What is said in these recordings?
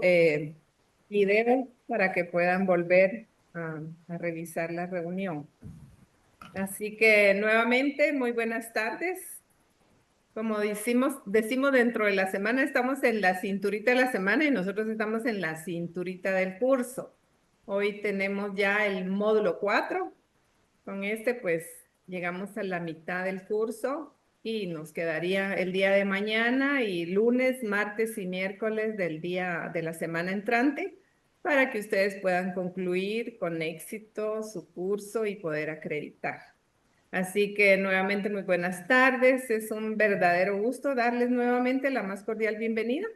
eh, video para que puedan volver a revisar la reunión. Así que nuevamente, muy buenas tardes. Como decimos dentro de la semana, estamos en la cinturita de la semana y nosotros estamos en la cinturita del curso. Hoy tenemos ya el módulo 4. Con este, pues, llegamos a la mitad del curso y nos quedaría el día de mañana y lunes, martes y miércoles del día de la semana entrante para que ustedes puedan concluir con éxito su curso y poder acreditar. Así que nuevamente muy buenas tardes. Es un verdadero gusto darles nuevamente la más cordial bienvenida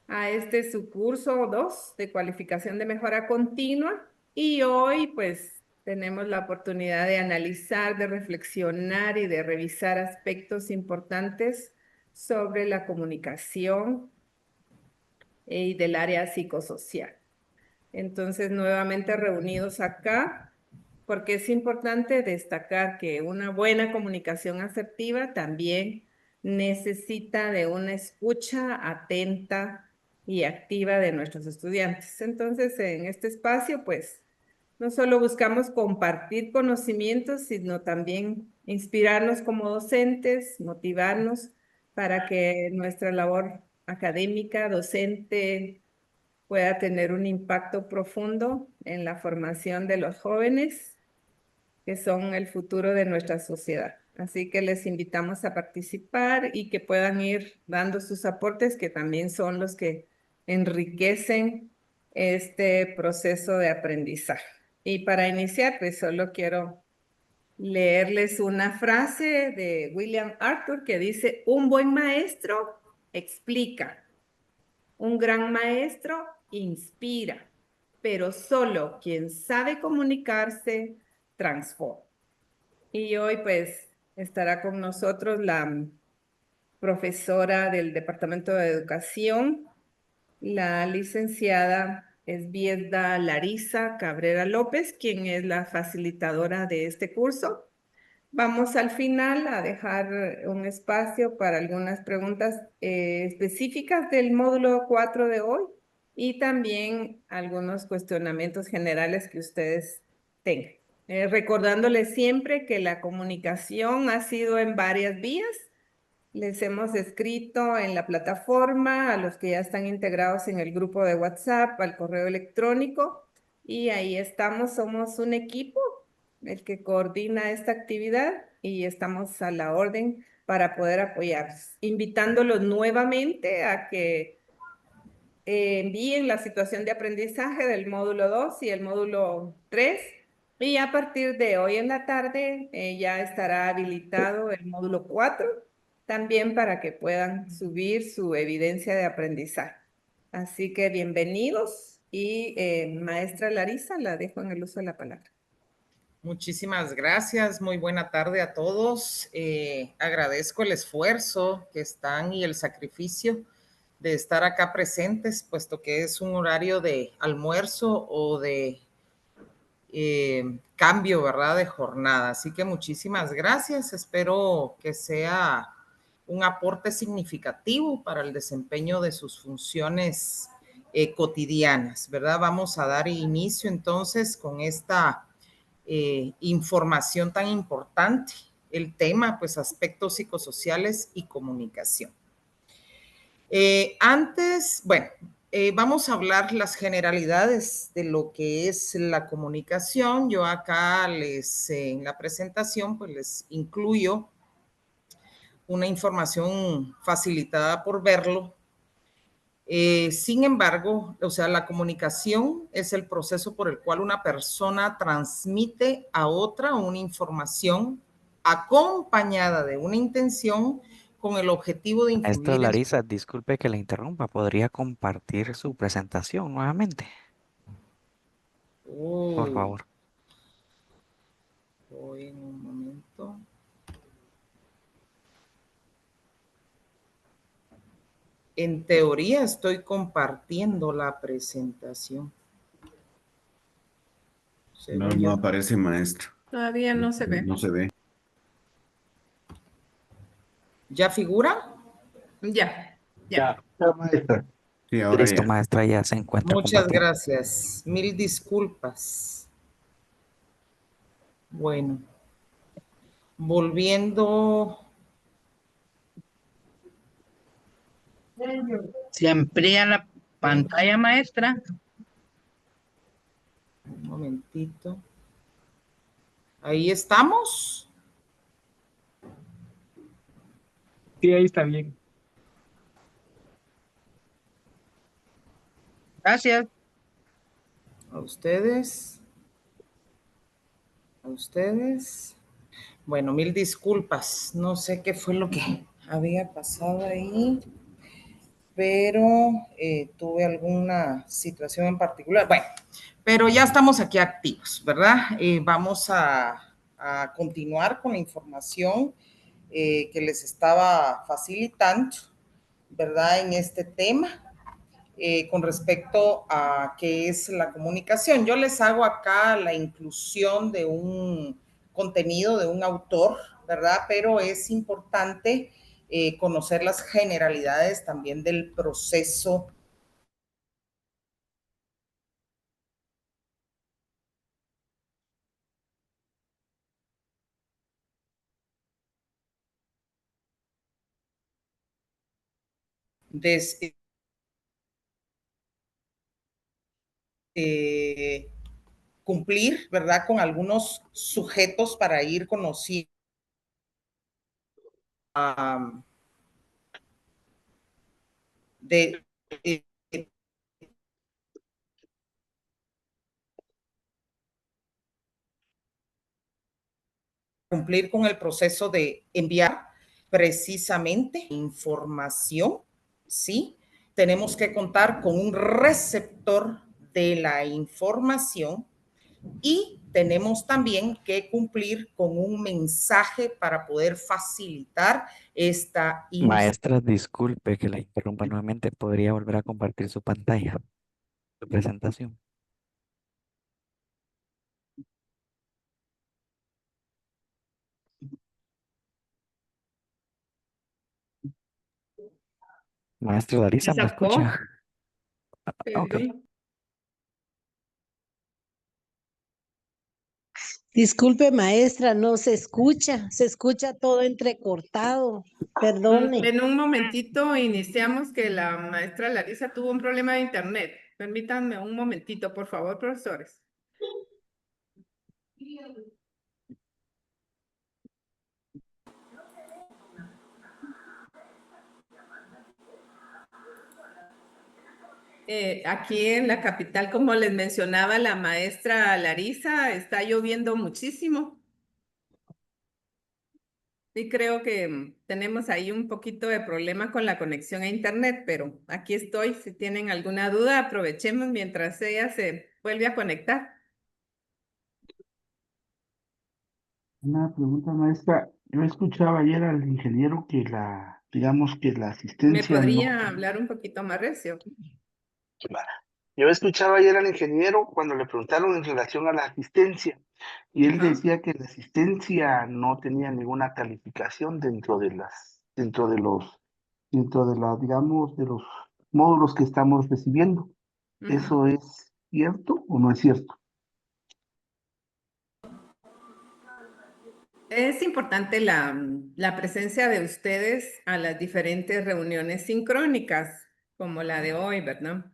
a este su curso 2 de cualificación de mejora continua. Y hoy pues tenemos la oportunidad de analizar, de reflexionar y de revisar aspectos importantes sobre la comunicación y del área psicosocial. Entonces, nuevamente reunidos acá, porque es importante destacar que una buena comunicación asertiva también necesita de una escucha atenta y activa de nuestros estudiantes. Entonces, en este espacio, pues, no solo buscamos compartir conocimientos, sino también inspirarnos como docentes, motivarnos para que nuestra labor académica, docente, pueda tener un impacto profundo en la formación de los jóvenes, que son el futuro de nuestra sociedad. Así que les invitamos a participar y que puedan ir dando sus aportes, que también son los que enriquecen este proceso de aprendizaje. Y para iniciar, pues solo quiero leerles una frase de William Arthur que dice: un buen maestro explica. Un gran maestro inspira, pero solo quien sabe comunicarse transforma. Y hoy pues estará con nosotros la profesora del Departamento de Educación, la licenciada Esbielda Larisa Cabrera López, quien es la facilitadora de este curso. Vamos al final a dejar un espacio para algunas preguntas específicas del módulo 4 de hoy y también algunos cuestionamientos generales que ustedes tengan. Recordándoles siempre que la comunicación ha sido en varias vías. Les hemos escrito en la plataforma, a los que ya están integrados en el grupo de WhatsApp, al correo electrónico, y ahí estamos, somos un equipo el que coordina esta actividad y estamos a la orden para poder apoyarlos, invitándolos nuevamente a que envíen la situación de aprendizaje del módulo 2 y el módulo 3 y a partir de hoy en la tarde ya estará habilitado el módulo 4 también para que puedan subir su evidencia de aprendizaje. Así que bienvenidos y maestra Larisa, la dejo en el uso de la palabra. Muchísimas gracias, muy buena tarde a todos. Agradezco el esfuerzo que están y el sacrificio de estar acá presentes, puesto que es un horario de almuerzo o de cambio, ¿verdad?, de jornada. Así que muchísimas gracias. Espero que sea un aporte significativo para el desempeño de sus funciones cotidianas, ¿verdad? Vamos a dar inicio entonces con esta información tan importante. El tema, pues, aspectos psicosociales y comunicación. Vamos a hablar las generalidades de lo que es la comunicación. Yo acá en la presentación, pues les incluyo una información facilitada por verlo. Sin embargo, o sea, la comunicación es el proceso por el cual una persona transmite a otra una información acompañada de una intención con el objetivo de Maestra influir en su... Larisa, disculpe que la interrumpa, ¿podría compartir su presentación nuevamente? Por Uy, favor. voy en un momento. En teoría estoy compartiendo la presentación. No, Según no yo. aparece maestro. Todavía no se ve. No se ve. ¿Ya figura? Ya, Ya, ya. ya, maestra. Sí, ahora Listo, ya. maestra, ya se encuentra Muchas compartiendo. gracias. Mil disculpas. Bueno, volviendo. Se amplía la pantalla, maestra. Un momentito. Ahí estamos. Sí, ahí está bien. Gracias. A ustedes. A ustedes. Bueno, mil disculpas. No sé qué fue lo que había pasado ahí, pero tuve alguna situación en particular. Bueno, pero ya estamos aquí activos, ¿verdad? Vamos a continuar con la información que les estaba facilitando, ¿verdad? En este tema. Con respecto a qué es la comunicación. Yo les hago acá la inclusión de un contenido de un autor, ¿verdad? Pero es importante conocer las generalidades también del proceso de cumplir, ¿verdad? Con algunos sujetos para ir conociendo de, de cumplir con el proceso de enviar precisamente información, ¿sí? Tenemos que contar con un receptor de la información y tenemos también que cumplir con un mensaje para poder facilitar esta información. Maestra, disculpe que la interrumpa nuevamente. ¿Podría volver a compartir su pantalla, su presentación? Maestra Me Larisa, ¿me sacó, escucha? Ok. perdón. Disculpe, maestra, no se escucha todo entrecortado. Perdone. En un momentito iniciamos que la maestra Larisa tuvo un problema de internet. Permítanme un momentito, por favor, profesores. Aquí en la capital, como les mencionaba la maestra Larisa, está lloviendo muchísimo. Sí, creo que tenemos ahí un poquito de problema con la conexión a internet, pero aquí estoy. Si tienen alguna duda, aprovechemos mientras ella se vuelve a conectar. Una pregunta, maestra. Yo escuchaba ayer al ingeniero que digamos que la ¿Me asistencia no. podría hablar un poquito más recio? Va. Yo escuchaba ayer al ingeniero cuando le preguntaron en relación a la asistencia y él Ajá. decía que la asistencia no tenía ninguna calificación dentro de la, digamos, de los módulos que estamos recibiendo. Ujú. ¿Eso es cierto o no es cierto? Es importante la presencia de ustedes a las diferentes reuniones sincrónicas, como la de hoy, ¿verdad?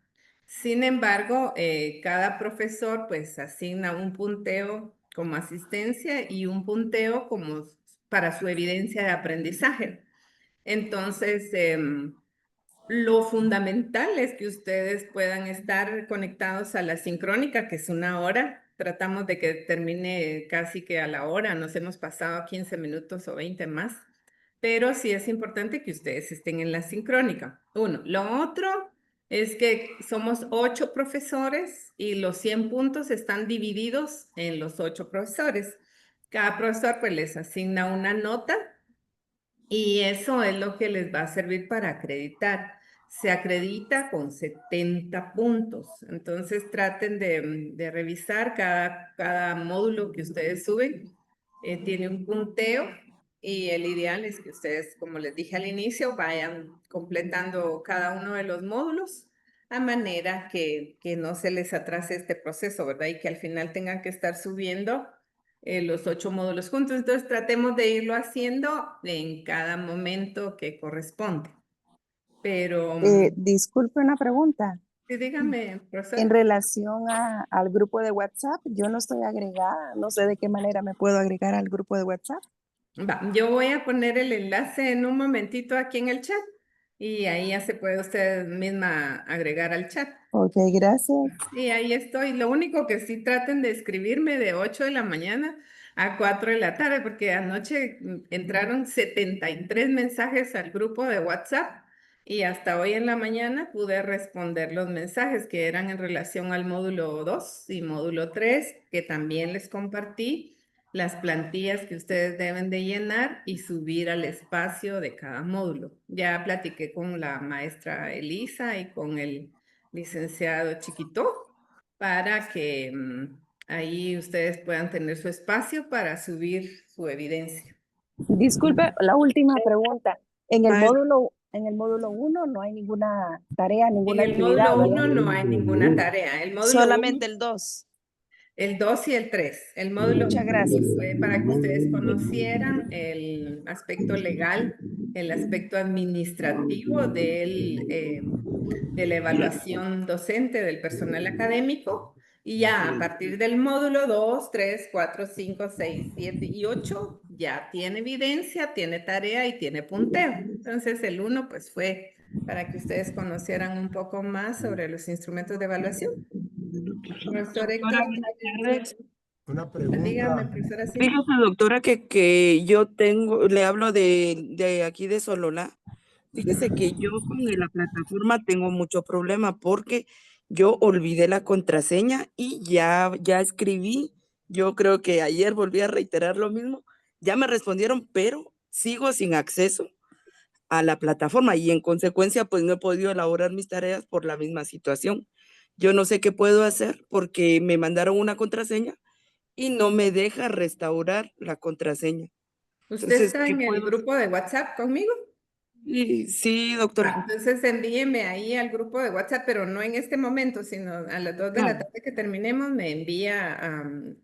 Sin embargo, cada profesor pues asigna un punteo como asistencia y un punteo como para su evidencia de aprendizaje. Entonces, lo fundamental es que ustedes puedan estar conectados a la sincrónica, que es una hora. Tratamos de que termine casi que a la hora, nos hemos pasado 15 minutos o 20 más, pero sí es importante que ustedes estén en la sincrónica. Uno. Lo otro es que somos 8 profesores y los 100 puntos están divididos en los 8 profesores. Cada profesor pues les asigna una nota y eso es lo que les va a servir para acreditar. Se acredita con 70 puntos. Entonces traten de revisar cada módulo que ustedes suben. Tiene un punteo y el ideal es que ustedes, como les dije al inicio, vayan completando cada uno de los módulos a manera que no se les atrase este proceso, ¿verdad? Y que al final tengan que estar subiendo los 8 módulos juntos. Entonces tratemos de irlo haciendo en cada momento que corresponde. Pero, Disculpe una pregunta. sí, dígame, En profesor. relación al grupo de WhatsApp, yo no estoy agregada, no sé de qué manera me puedo agregar al grupo de WhatsApp. Va, yo voy a poner el enlace en un momentito aquí en el chat y ahí ya se puede usted misma agregar al chat. Ok, gracias. Y ahí estoy. Lo único que sí traten de escribirme de 8 de la mañana a 4 de la tarde, porque anoche entraron 73 mensajes al grupo de WhatsApp y hasta hoy en la mañana pude responder los mensajes que eran en relación al módulo 2 y módulo 3, que también les compartí las plantillas que ustedes deben de llenar y subir al espacio de cada módulo. Ya platiqué con la maestra Elisa y con el licenciado Chiquito para que ahí ustedes puedan tener su espacio para subir su evidencia. Disculpe, la última pregunta. En el Maestra. módulo 1 no hay ninguna tarea, En ninguna el actividad, módulo ¿verdad? 1 no hay ninguna tarea. El módulo 1, Solamente el 2. el 2 y el 3. El módulo Muchas 1 gracias. fue para que ustedes conocieran el aspecto legal, el aspecto administrativo de la evaluación docente del personal académico. Y ya a partir del módulo 2, 3, 4, 5, 6, 7 y 8 ya tiene evidencia, tiene tarea y tiene punteo. Entonces el 1 pues fue para que ustedes conocieran un poco más sobre los instrumentos de evaluación. Profesor Héctor, Una dígame, pregunta. profesora Silvia. Fíjese, doctora, que yo le hablo de aquí de Sololá. Fíjese que yo con la plataforma tengo mucho problema porque yo olvidé la contraseña y ya escribí. Yo creo que ayer volví a reiterar lo mismo. Ya me respondieron, pero sigo sin acceso a la plataforma y en consecuencia pues no he podido elaborar mis tareas por la misma situación. Yo no sé qué puedo hacer porque me mandaron una contraseña y no me deja restaurar la contraseña. ¿Usted Entonces, está ¿qué en el puedo hacer? grupo de WhatsApp conmigo? Y sí, doctora. Entonces envíeme ahí al grupo de WhatsApp, pero no en este momento, sino a las 2 de la Claro. tarde que terminemos, me envía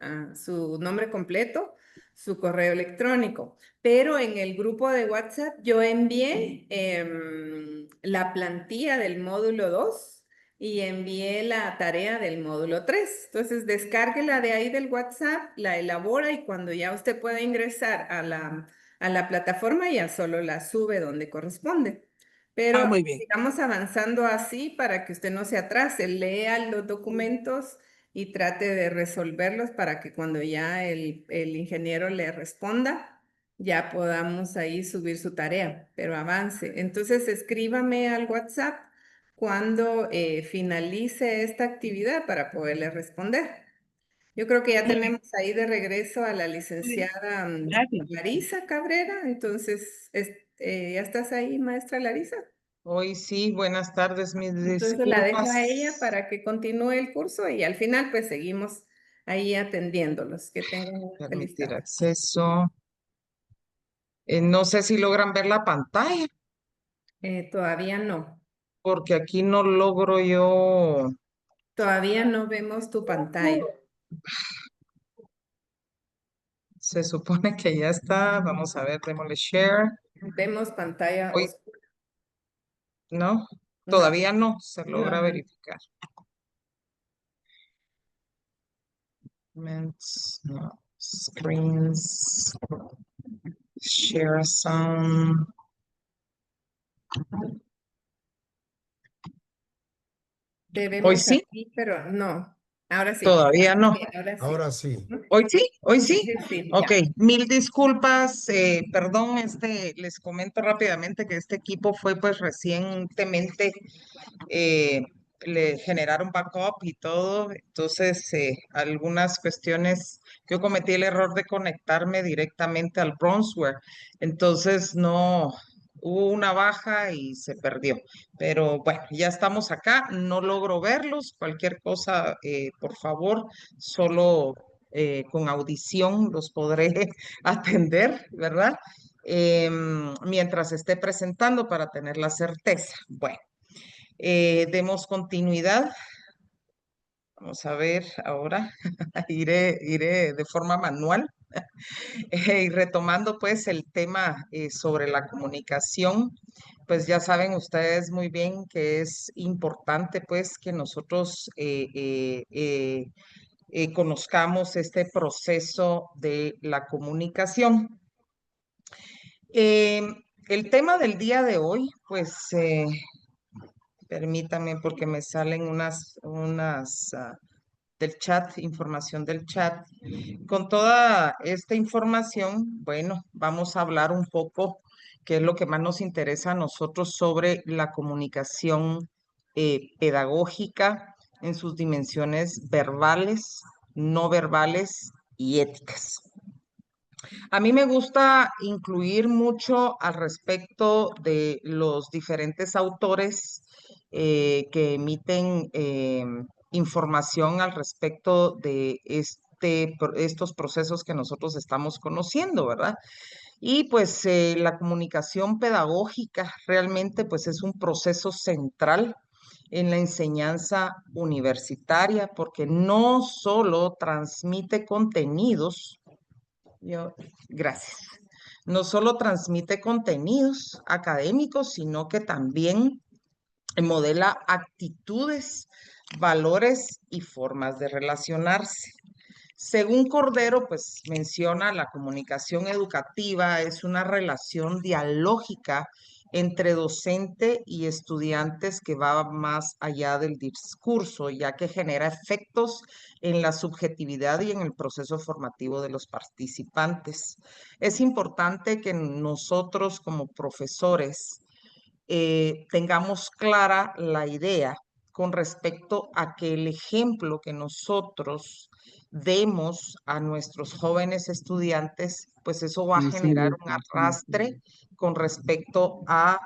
a su nombre completo, su correo electrónico. Pero en el grupo de WhatsApp yo envié la plantilla del módulo 2 y envié la tarea del módulo 3. Entonces descárguela de ahí del WhatsApp, la elabora y cuando ya usted pueda ingresar a la plataforma ya solo la sube donde corresponde. Pero Muy bien. sigamos avanzando así para que usted no se atrase, lea los documentos y trate de resolverlos para que cuando ya el ingeniero le responda, ya podamos ahí subir su tarea, pero avance. Entonces escríbame al WhatsApp cuando finalice esta actividad para poderle responder. Yo creo que ya tenemos ahí de regreso a la licenciada Gracias. Larisa Cabrera. Entonces, ¿ya estás ahí, maestra Larisa? Hoy sí, buenas tardes, mis Entonces la dejo a ella disculpas. para que continúe el curso y al final pues seguimos ahí atendiéndolos. Que tengan una feliz Permitir tarde. acceso. No sé si logran ver la pantalla, Todavía no. porque aquí no logro yo. Todavía no vemos tu pantalla. Se supone que ya está. Vamos a ver, démosle share. Vemos pantalla Hoy oscura. no, No, todavía no se logra no. verificar. No, screens, share some. Te Hoy vemos sí, aquí, pero no. Ahora sí. todavía no. Sí, ahora sí. Ahora sí. Hoy sí, hoy sí. Sí, sí, Ok, ya. mil disculpas, perdón, les comento rápidamente que este equipo fue pues recientemente, eh, le generaron backup y todo, entonces algunas cuestiones, yo cometí el error de conectarme directamente al Bronzeware, entonces no, hubo una baja y se perdió, pero bueno, ya estamos acá, no logro verlos, cualquier cosa, por favor, solo con audición los podré atender, ¿verdad? Mientras esté presentando para tener la certeza. Bueno. Demos continuidad. Vamos a ver ahora, iré de forma manual. Y retomando pues el tema sobre la comunicación, pues ya saben ustedes muy bien que es importante pues que nosotros conozcamos este proceso de la comunicación. El tema del día de hoy, pues permítame porque me salen unas del chat, información del chat. Con toda esta información, bueno, vamos a hablar un poco, qué es lo que más nos interesa a nosotros sobre la comunicación pedagógica en sus dimensiones verbales, no verbales y éticas. A mí me gusta incluir mucho al respecto de los diferentes autores que emiten información al respecto de estos procesos que nosotros estamos conociendo, ¿verdad? Y pues la comunicación pedagógica realmente pues es un proceso central en la enseñanza universitaria porque no solo transmite contenidos, gracias. No solo transmite contenidos académicos, sino que también modela actitudes, valores y formas de relacionarse. Según Cordero, pues menciona la comunicación educativa es una relación dialógica entre docente y estudiantes que va más allá del discurso, ya que genera efectos en la subjetividad y en el proceso formativo de los participantes. Es importante que nosotros como profesores tengamos clara la idea con respecto a que el ejemplo que nosotros demos a nuestros jóvenes estudiantes, pues eso va a generar un arrastre con respecto a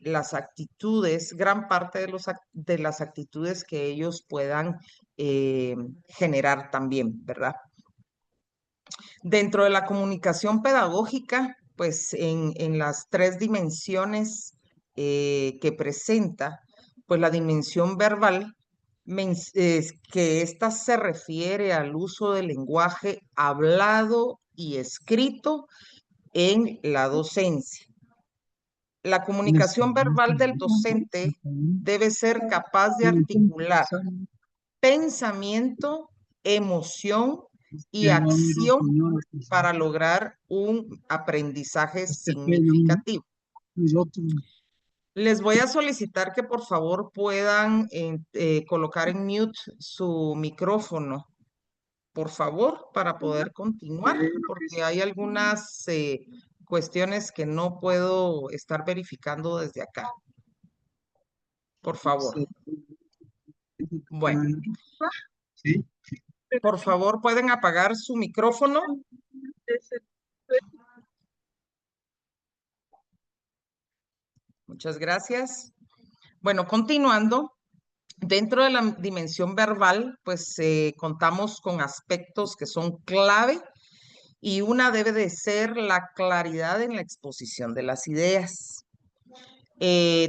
las actitudes, gran parte de las actitudes que ellos puedan generar también, ¿verdad? Dentro de la comunicación pedagógica, pues en las tres dimensiones que presenta, pues la dimensión verbal, que ésta se refiere al uso del lenguaje hablado y escrito en la docencia. La comunicación verbal del docente debe ser capaz de articular pensamiento, emoción y acción para lograr un aprendizaje significativo. Les voy a solicitar que por favor puedan colocar en mute su micrófono, por favor, para poder continuar, porque hay algunas cuestiones que no puedo estar verificando desde acá. Por favor. Bueno. Por favor, ¿pueden apagar su micrófono? Muchas gracias. Bueno, continuando, dentro de la dimensión verbal, pues contamos con aspectos que son clave y una debe de ser la claridad en la exposición de las ideas.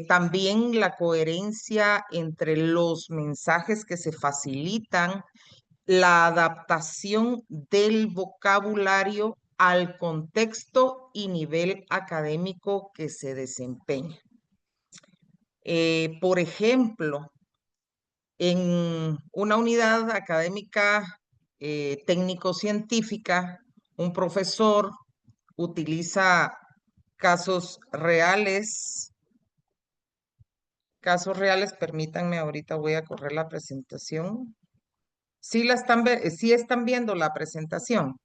También la coherencia entre los mensajes que se facilitan, la adaptación del vocabulario al contexto y nivel académico que se desempeña. Por ejemplo, en una unidad académica técnico-científica, un profesor utiliza casos reales. Permítanme, ahorita voy a correr la presentación. ¿Sí están viendo la presentación?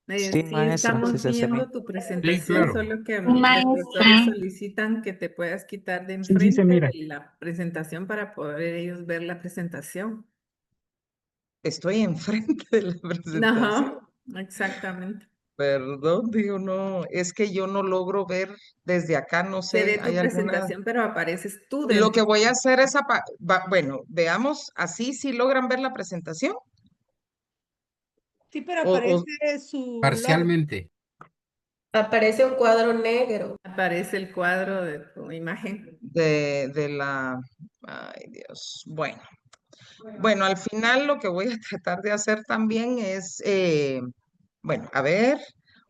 Sí, maestra, estamos sí se hace viendo bien. tu presentación, Sí, claro. solo que los profesores solicitan que te puedas quitar de Sí, enfrente se mira. de la presentación para poder ellos ver la presentación. Estoy enfrente de la presentación. Ajá, exactamente. Perdón, digo, no, es que yo no logro ver desde acá, no Se sé, ve tu hay alguna... presentación, pero apareces tú Lo dentro. que voy a hacer es, bueno, veamos, así sí logran ver la presentación. Sí, pero O- aparece su logo. Parcialmente. Aparece un cuadro negro. Aparece el cuadro de tu imagen. de la... Ay, Dios. Bueno, al final lo que voy a tratar de hacer también es, bueno, a ver,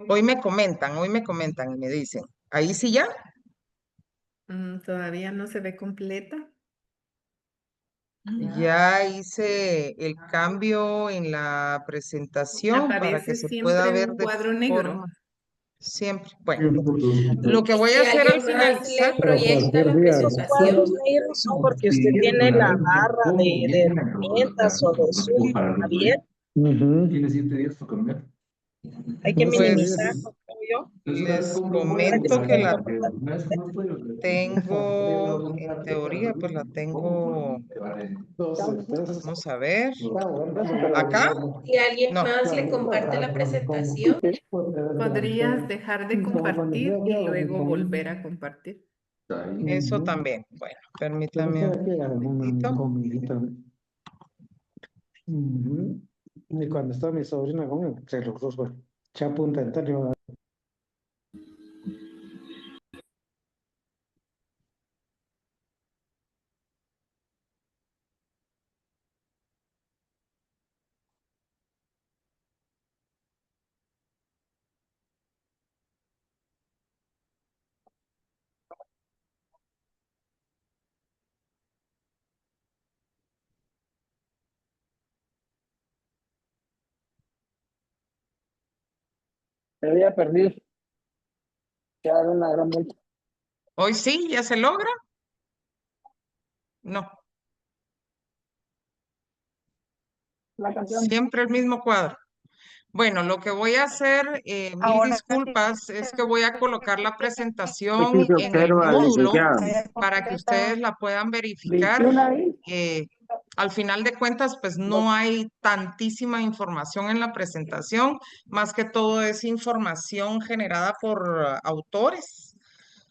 hoy me comentan y me dicen, ¿ahí sí ya? Todavía no se ve completa. Ya hice el cambio en la presentación para que Aparece se pueda siempre ver un de cuadro negro. forma siempre. Bueno, lo que Y voy a si hacer al alguien más finalizar, le proyecta la Esos presentación, cuadros negros son porque usted tiene la barra de herramientas o de Zoom abierta. Tiene 7 días para cambiar. Hay que pues minimizarlo, creo yo. les Para que se comento que pueda la comportar. tengo, en teoría, pues la tengo, vamos a ver, acá, si alguien no, más le comparte la presentación, Podrías dejar de compartir y luego volver a compartir. eso también. Bueno, permítame un momentito. Y cuando estaba mi sobrina con él, se los dos, bueno, ya apunta en tal, yo- Me había perdido. Ya era una gran vuelta. Hoy sí, ya se logra. No, La canción. siempre el mismo cuadro. Bueno, lo que voy a hacer, mil Ahora disculpas, es que voy a colocar la aquí presentación se en el observa, módulo licenciada. para que ustedes la puedan verificar. 21 ahí. Al final de cuentas, pues no hay tantísima información en la presentación, más que todo es información generada por autores.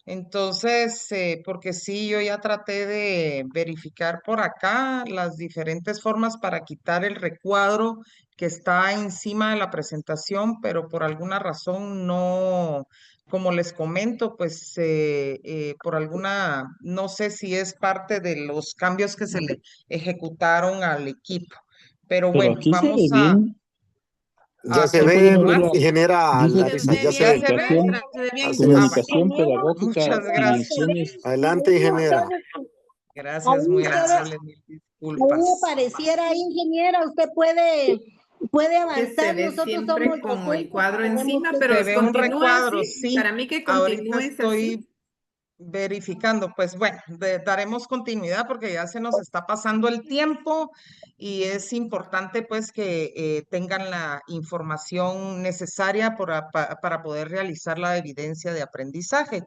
Entonces, porque sí, yo ya traté de verificar por acá las diferentes formas para quitar el recuadro que está encima de la presentación, pero por alguna razón no, como les comento, pues por alguna, no sé si es parte de los cambios que se le ejecutaron al equipo. Pero Pero bueno, aquí se ve vamos bien. Ya se Estoy ve, poniendo la, ingeniera dice Larisa, ya se ya ve. se ve, comunicación, Se ve bien. Así es. bueno, comunicación pedagógica, muchas gracias. dimensiones. Adelante, ingeniera. Gracias, muy amable, mil A mí me disculpas. pareciera, ingeniera, usted puede Que se avanzar, ve nosotros siempre somos como el docentes, cuadro tenemos encima, que pero Se ve un continúa recuadro, así. sí. Para mí que Ahorita continúes así. estoy verificando. Pues bueno, daremos continuidad porque ya se nos está pasando el tiempo y es importante pues que tengan la información necesaria para poder realizar la evidencia de aprendizaje.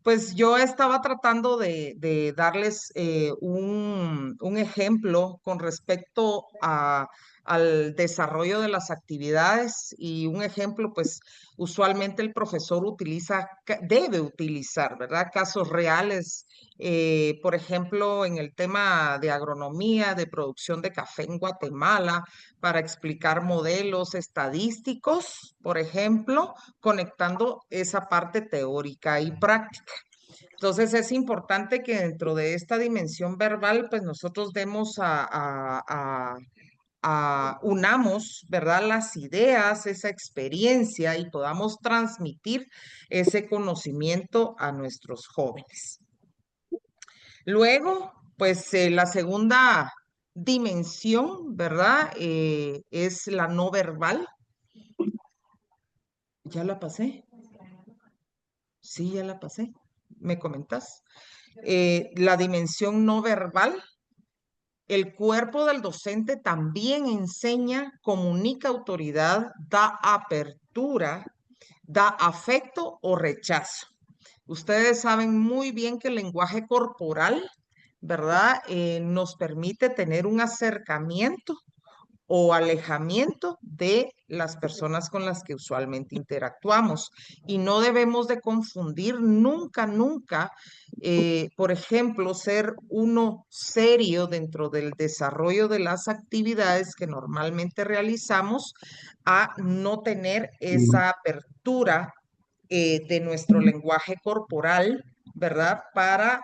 Pues yo estaba tratando de darles un ejemplo con respecto al desarrollo de las actividades y un ejemplo, pues usualmente el profesor debe utilizar, ¿verdad? Casos reales, por ejemplo, en el tema de agronomía, de producción de café en Guatemala, para explicar modelos estadísticos, por ejemplo, conectando esa parte teórica y práctica. Entonces es importante que dentro de esta dimensión verbal, pues nosotros unamos, ¿verdad? Las ideas, esa experiencia y podamos transmitir ese conocimiento a nuestros jóvenes. Luego, pues la segunda dimensión, ¿verdad? Es la no verbal. ¿Ya la pasé? Sí, ya la pasé. ¿Me comentas? La dimensión no verbal. El cuerpo del docente también enseña, comunica autoridad, da apertura, da afecto o rechazo. Ustedes saben muy bien que el lenguaje corporal, ¿verdad? Nos permite tener un acercamiento o alejamiento de las personas con las que usualmente interactuamos. Y no debemos de confundir nunca, nunca, por ejemplo, ser uno serio dentro del desarrollo de las actividades que normalmente realizamos a no tener esa apertura de nuestro lenguaje corporal, ¿verdad? Para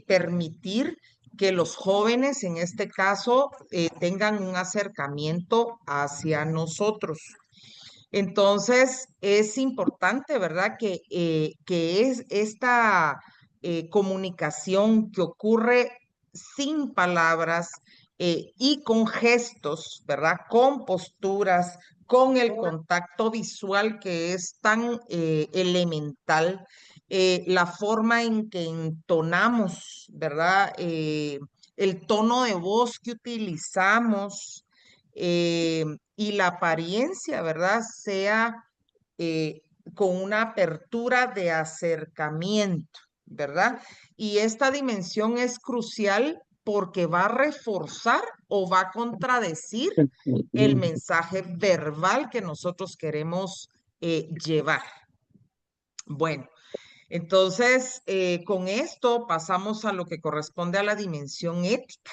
permitir que los jóvenes, en este caso, tengan un acercamiento hacia nosotros. Entonces, es importante, ¿verdad? Que es esta comunicación que ocurre sin palabras y con gestos, ¿verdad? Con posturas, con el contacto visual que es tan elemental, la forma en que entonamos, ¿verdad? El tono de voz que utilizamos, eh, y la apariencia, ¿verdad? Sea eh, con una apertura de acercamiento, ¿verdad? Y esta dimensión es crucial porque va a reforzar o va a contradecir el mensaje verbal que nosotros queremos llevar. Bueno, entonces con esto pasamos a lo que corresponde a la dimensión ética.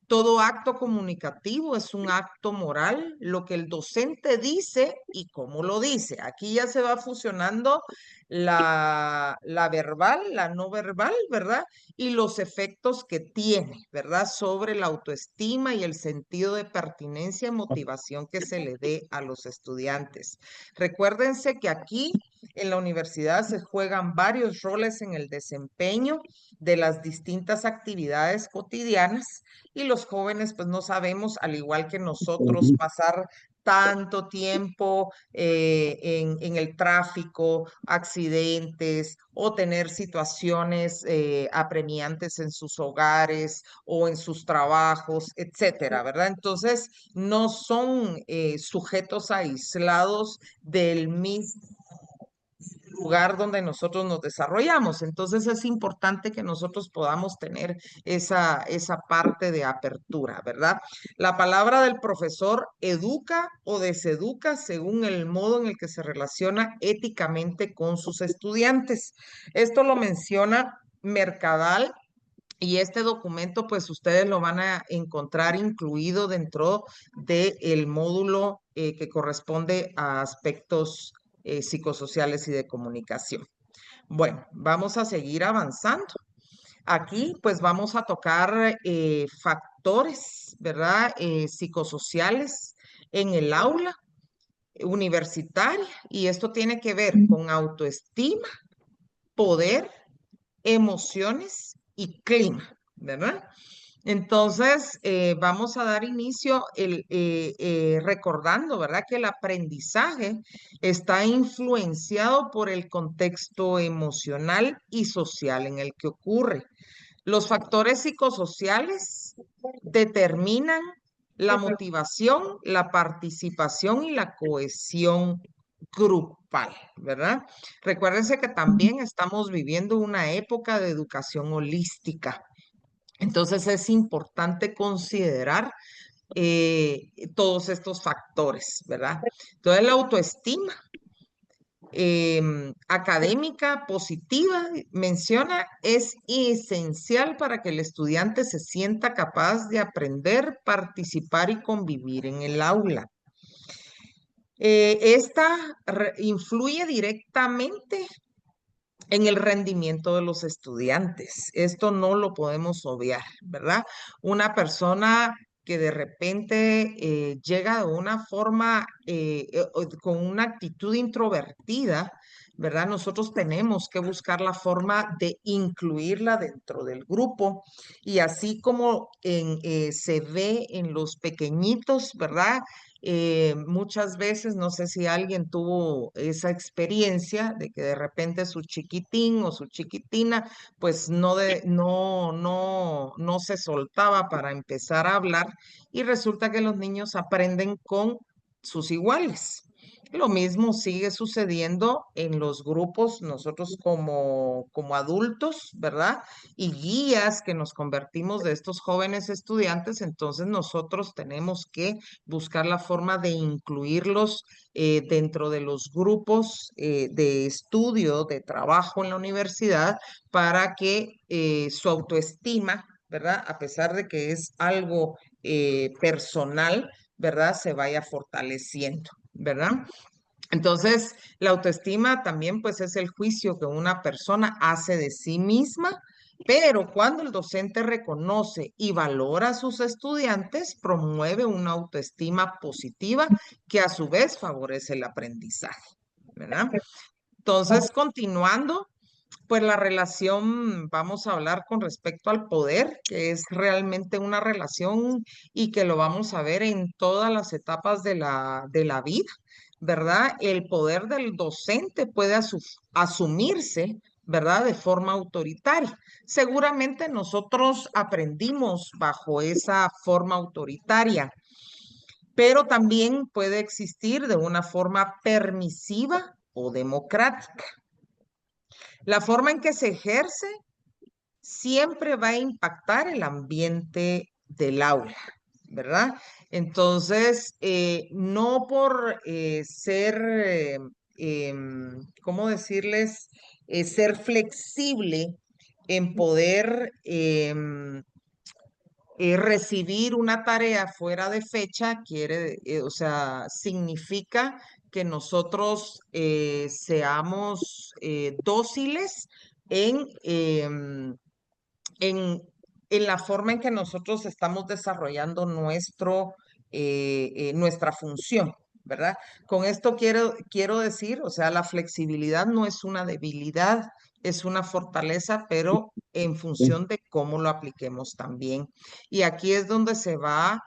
Todo acto comunicativo es un acto moral, lo que el docente dice y cómo lo dice. Aquí ya se va fusionando la verbal, la no verbal, ¿verdad? Y los efectos que tiene, ¿verdad? Sobre la autoestima y el sentido de pertinencia y motivación que se le dé a los estudiantes. Recuérdense que aquí en la universidad se juegan varios roles en el desempeño de las distintas actividades cotidianas y los jóvenes pues no sabemos, al igual que nosotros, pasar tanto tiempo en el tráfico, accidentes o tener situaciones apremiantes en sus hogares o en sus trabajos, etcétera, ¿verdad? Entonces, no son sujetos aislados del mismo lugar donde nosotros nos desarrollamos. Entonces es importante que nosotros podamos tener esa parte de apertura, ¿verdad? La palabra del profesor educa o deseduca según el modo en el que se relaciona éticamente con sus estudiantes. Esto lo menciona Mercadal. Y este documento, pues ustedes lo van a encontrar incluido dentro del módulo que corresponde a aspectos psicosociales y de comunicación. Bueno, vamos a seguir avanzando. Aquí, pues vamos a tocar factores, ¿verdad? Psicosociales en el aula universitaria, y esto tiene que ver con autoestima, poder, emociones y clima, ¿verdad? Entonces, vamos a dar inicio recordando, ¿verdad? Que el aprendizaje está influenciado por el contexto emocional y social en el que ocurre. Los factores psicosociales determinan la motivación, la participación y la cohesión grupal, ¿verdad? Recuérdense que también estamos viviendo una época de educación holística. Entonces es importante considerar todos estos factores, ¿verdad? Entonces la autoestima académica positiva, menciona, es esencial para que el estudiante se sienta capaz de aprender, participar y convivir en el aula. Esta influye directamente en el rendimiento de los estudiantes. Esto no lo podemos obviar, ¿verdad? Una persona que de repente llega de una forma, con una actitud introvertida, ¿verdad? Nosotros tenemos que buscar la forma de incluirla dentro del grupo, y así como se ve en los pequeñitos, ¿verdad? Muchas veces, no sé si alguien tuvo esa experiencia de que de repente su chiquitín o su chiquitina, pues no se soltaba para empezar a hablar, y resulta que los niños aprenden con sus iguales. Lo mismo sigue sucediendo en los grupos, nosotros como adultos, ¿verdad? Y guías que nos convertimos de estos jóvenes estudiantes, entonces nosotros tenemos que buscar la forma de incluirlos dentro de los grupos de estudio, de trabajo en la universidad, para que su autoestima, ¿verdad? A pesar de que es algo personal, ¿verdad? Se vaya fortaleciendo, ¿verdad? Entonces, la autoestima también pues es el juicio que una persona hace de sí misma, pero cuando el docente reconoce y valora a sus estudiantes, promueve una autoestima positiva que a su vez favorece el aprendizaje, ¿verdad? Entonces, continuando, pues la relación, vamos a hablar con respecto al poder, que es realmente una relación y que lo vamos a ver en todas las etapas de la vida, ¿verdad? El poder del docente puede asumirse, ¿verdad? De forma autoritaria. Seguramente nosotros aprendimos bajo esa forma autoritaria, pero también puede existir de una forma permisiva o democrática. La forma en que se ejerce siempre va a impactar el ambiente del aula, ¿verdad? Entonces, no por ser, ¿cómo decirles? Ser flexible en poder recibir una tarea fuera de fecha, o sea, significa que nosotros seamos dóciles en, en, en la forma en que nosotros estamos desarrollando nuestra función, ¿verdad? Con esto quiero decir, o sea, la flexibilidad no es una debilidad, es una fortaleza, pero en función de cómo lo apliquemos también. Y aquí es donde se va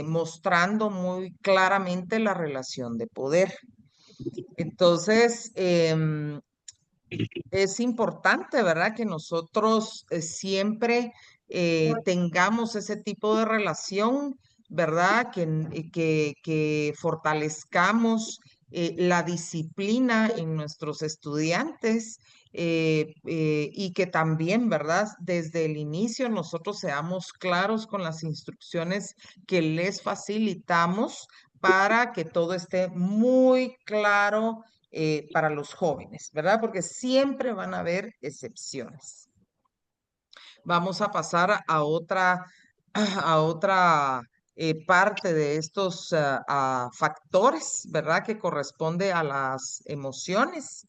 mostrando muy claramente la relación de poder. Entonces, es importante, ¿verdad? Que nosotros siempre tengamos ese tipo de relación, ¿verdad? Que fortalezcamos la disciplina en nuestros estudiantes y que también, ¿verdad? Desde el inicio nosotros seamos claros con las instrucciones que les facilitamos para que todo esté muy claro para los jóvenes, ¿verdad? Porque siempre van a haber excepciones. Vamos a pasar a otra parte de estos factores, ¿verdad? Que corresponde a las emociones.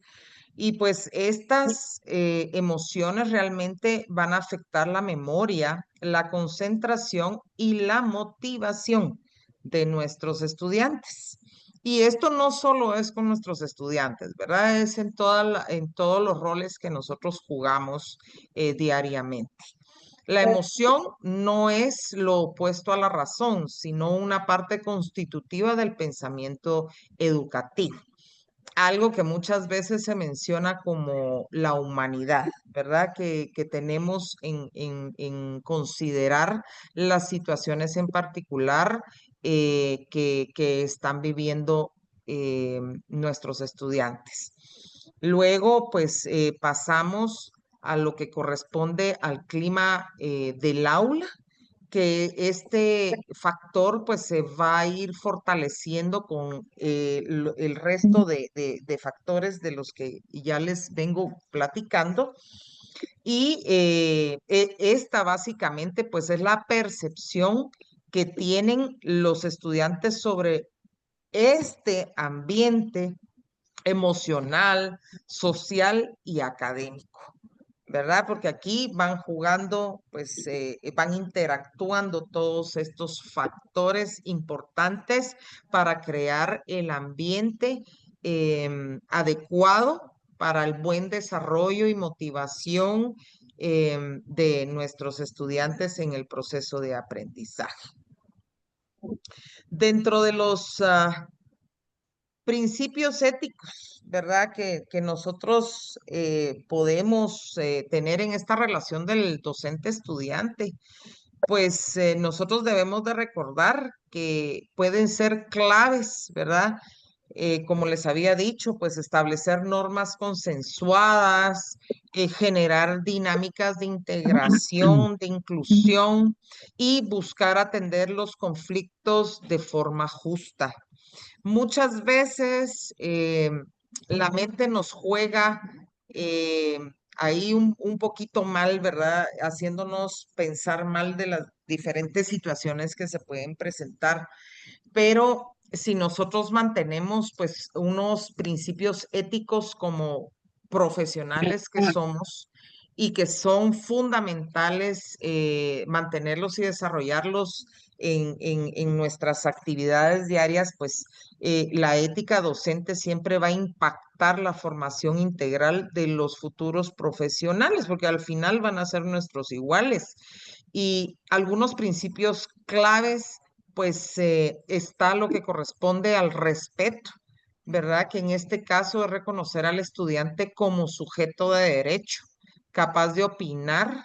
Y pues estas emociones realmente van a afectar la memoria, la concentración y la motivación de nuestros estudiantes. Y esto no solo es con nuestros estudiantes, ¿verdad? Es en todos los roles que nosotros jugamos diariamente. La emoción no es lo opuesto a la razón, sino una parte constitutiva del pensamiento educativo. Algo que muchas veces se menciona como la humanidad, ¿verdad? Que tenemos en considerar las situaciones en particular que están viviendo nuestros estudiantes. Luego, pues pasamos a lo que corresponde al clima del aula, que este factor pues se va a ir fortaleciendo con el resto de factores de los que ya les vengo platicando. Y esta básicamente pues es la percepción que tienen los estudiantes sobre este ambiente emocional, social y académico, ¿verdad? Porque aquí van jugando, pues van interactuando todos estos factores importantes para crear el ambiente adecuado para el buen desarrollo y motivación de nuestros estudiantes en el proceso de aprendizaje. Dentro de los principios éticos, ¿verdad? Que nosotros podemos tener en esta relación del docente-estudiante, pues nosotros debemos de recordar que pueden ser claves, ¿verdad? Como les había dicho, pues establecer normas consensuadas, generar dinámicas de integración, de inclusión y buscar atender los conflictos de forma justa. Muchas veces la mente nos juega ahí un poquito mal, ¿verdad? Haciéndonos pensar mal de las diferentes situaciones que se pueden presentar. Pero si nosotros mantenemos pues unos principios éticos como profesionales que somos y que son fundamentales mantenerlos y desarrollarlos en nuestras actividades diarias, pues la ética docente siempre va a impactar la formación integral de los futuros profesionales, porque al final van a ser nuestros iguales. Y algunos principios claves pues está lo que corresponde al respeto, ¿verdad? Que en este caso es reconocer al estudiante como sujeto de derecho, capaz de opinar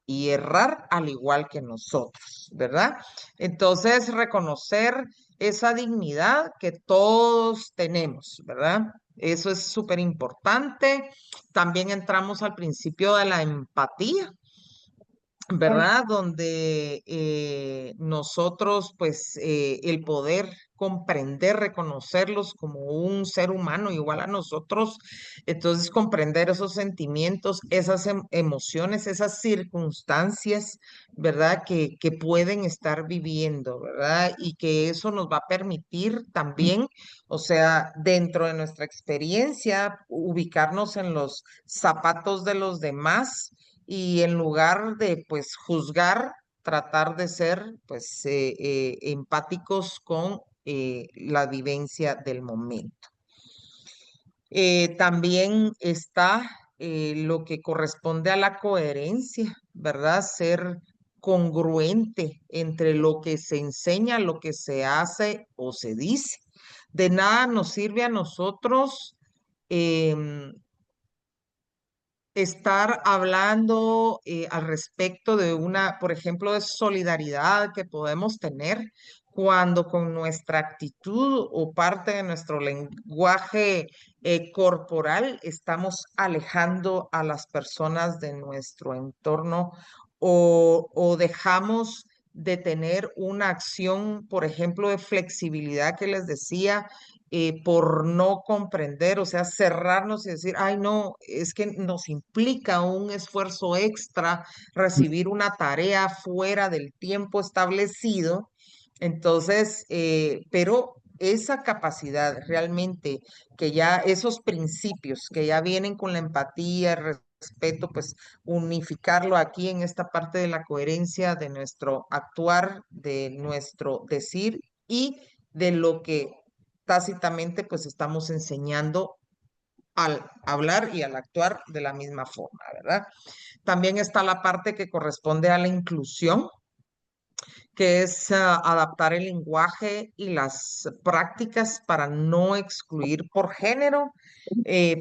y errar al igual que nosotros, ¿verdad? Entonces, reconocer esa dignidad que todos tenemos, ¿verdad? Eso es súper importante. También entramos al principio de la empatía, ¿verdad? Donde nosotros, pues, el poder comprender, reconocerlos como un ser humano igual a nosotros, entonces comprender esos sentimientos, esas emociones, esas circunstancias, ¿verdad? Que pueden estar viviendo, ¿verdad? Y que eso nos va a permitir también, o sea, dentro de nuestra experiencia, ubicarnos en los zapatos de los demás y en lugar de pues juzgar, tratar de ser pues empáticos con la vivencia del momento. También está lo que corresponde a la coherencia, ¿verdad? Ser congruente entre lo que se enseña, lo que se hace o se dice. De nada nos sirve a nosotros em, estar hablando al respecto de una, por ejemplo, de solidaridad que podemos tener cuando con nuestra actitud o parte de nuestro lenguaje corporal estamos alejando a las personas de nuestro entorno o dejamos de tener una acción, por ejemplo, de flexibilidad que les decía, por no comprender, o sea, cerrarnos y decir, ay, no, es que nos implica un esfuerzo extra recibir una tarea fuera del tiempo establecido. Entonces, pero esa capacidad realmente, que ya esos principios que ya vienen con la empatía, el respeto, pues unificarlo aquí en esta parte de la coherencia de nuestro actuar, de nuestro decir y de lo que tácitamente pues estamos enseñando al hablar y al actuar de la misma forma, ¿verdad? También está la parte que corresponde a la inclusión, que es adaptar el lenguaje y las prácticas para no excluir por género,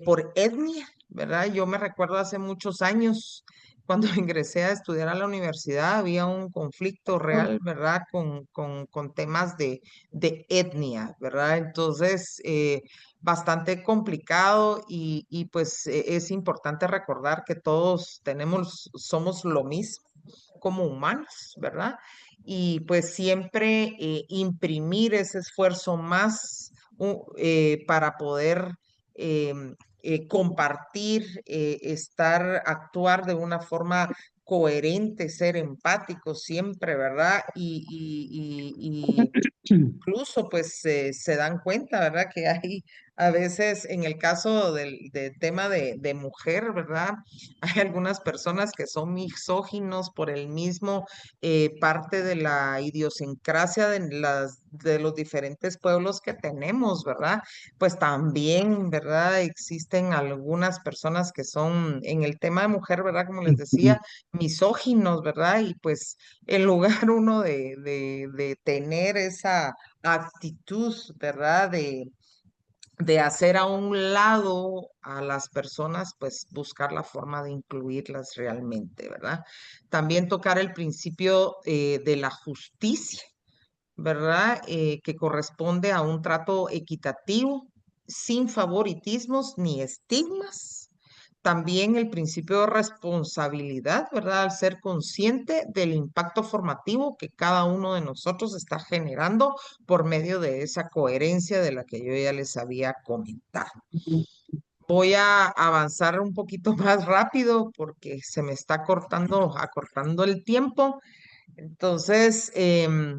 por etnia, ¿verdad? Yo me recuerdo hace muchos años, cuando ingresé a estudiar a la universidad, había un conflicto real, ¿verdad? Con temas de etnia, ¿verdad? Entonces, bastante complicado y pues es importante recordar que todos somos lo mismo como humanos, ¿verdad? Y pues siempre imprimir ese esfuerzo más para poder compartir, actuar de una forma coherente, ser empático siempre, ¿verdad? Y incluso pues se dan cuenta, ¿verdad? Que hay a veces en el caso del tema de mujer, ¿verdad? Hay algunas personas que son misóginos por el mismo parte de la idiosincrasia de los diferentes pueblos que tenemos, ¿verdad? Pues también, ¿verdad? Existen algunas personas que son en el tema de mujer, ¿verdad? Como les decía, misóginos, ¿verdad? Y pues en lugar uno de tener esa actitud, ¿verdad? De hacer a un lado a las personas, pues buscar la forma de incluirlas realmente, ¿verdad? También tocar el principio de la justicia, ¿verdad? Que corresponde a un trato equitativo, sin favoritismos ni estigmas. También el principio de responsabilidad, ¿verdad? Al ser consciente del impacto formativo que cada uno de nosotros está generando por medio de esa coherencia de la que yo ya les había comentado. Voy a avanzar un poquito más rápido porque se me está acortando el tiempo. Entonces,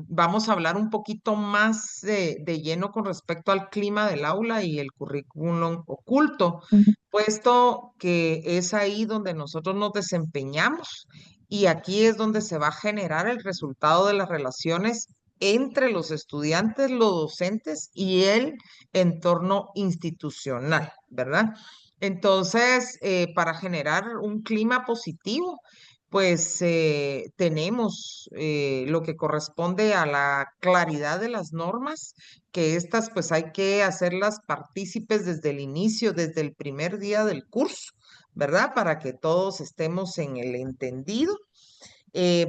vamos a hablar un poquito más de lleno con respecto al clima del aula y el currículum oculto, puesto que es ahí donde nosotros nos desempeñamos y aquí es donde se va a generar el resultado de las relaciones entre los estudiantes, los docentes y el entorno institucional, ¿verdad? Entonces, para generar un clima positivo, pues tenemos lo que corresponde a la claridad de las normas, que estas pues hay que hacerlas partícipes desde el inicio, desde el primer día del curso, ¿verdad? Para que todos estemos en el entendido.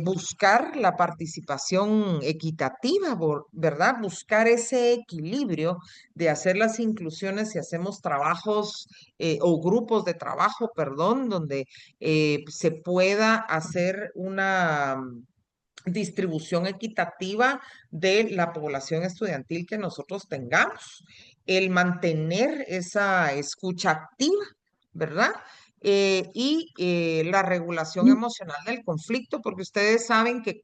Buscar la participación equitativa, ¿verdad? Buscar ese equilibrio de hacer las inclusiones si hacemos trabajos o grupos de trabajo, perdón, donde se pueda hacer una distribución equitativa de la población estudiantil que nosotros tengamos, el mantener esa escucha activa, ¿verdad? La regulación emocional del conflicto, porque ustedes saben que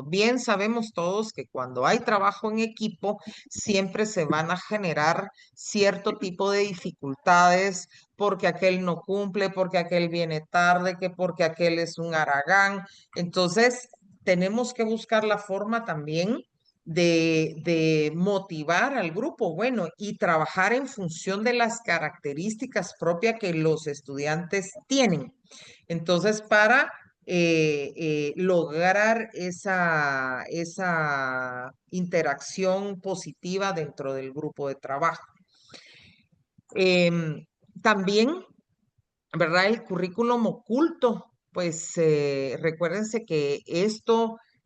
bien sabemos todos que cuando hay trabajo en equipo, siempre se van a generar cierto tipo de dificultades, porque aquel no cumple, porque aquel viene tarde, que porque aquel es un haragán. Entonces, tenemos que buscar la forma también de motivar al grupo, bueno, y trabajar en función de las características propias que los estudiantes tienen. Entonces, para lograr esa interacción positiva dentro del grupo de trabajo. También, ¿verdad? El currículum oculto, pues recuérdense que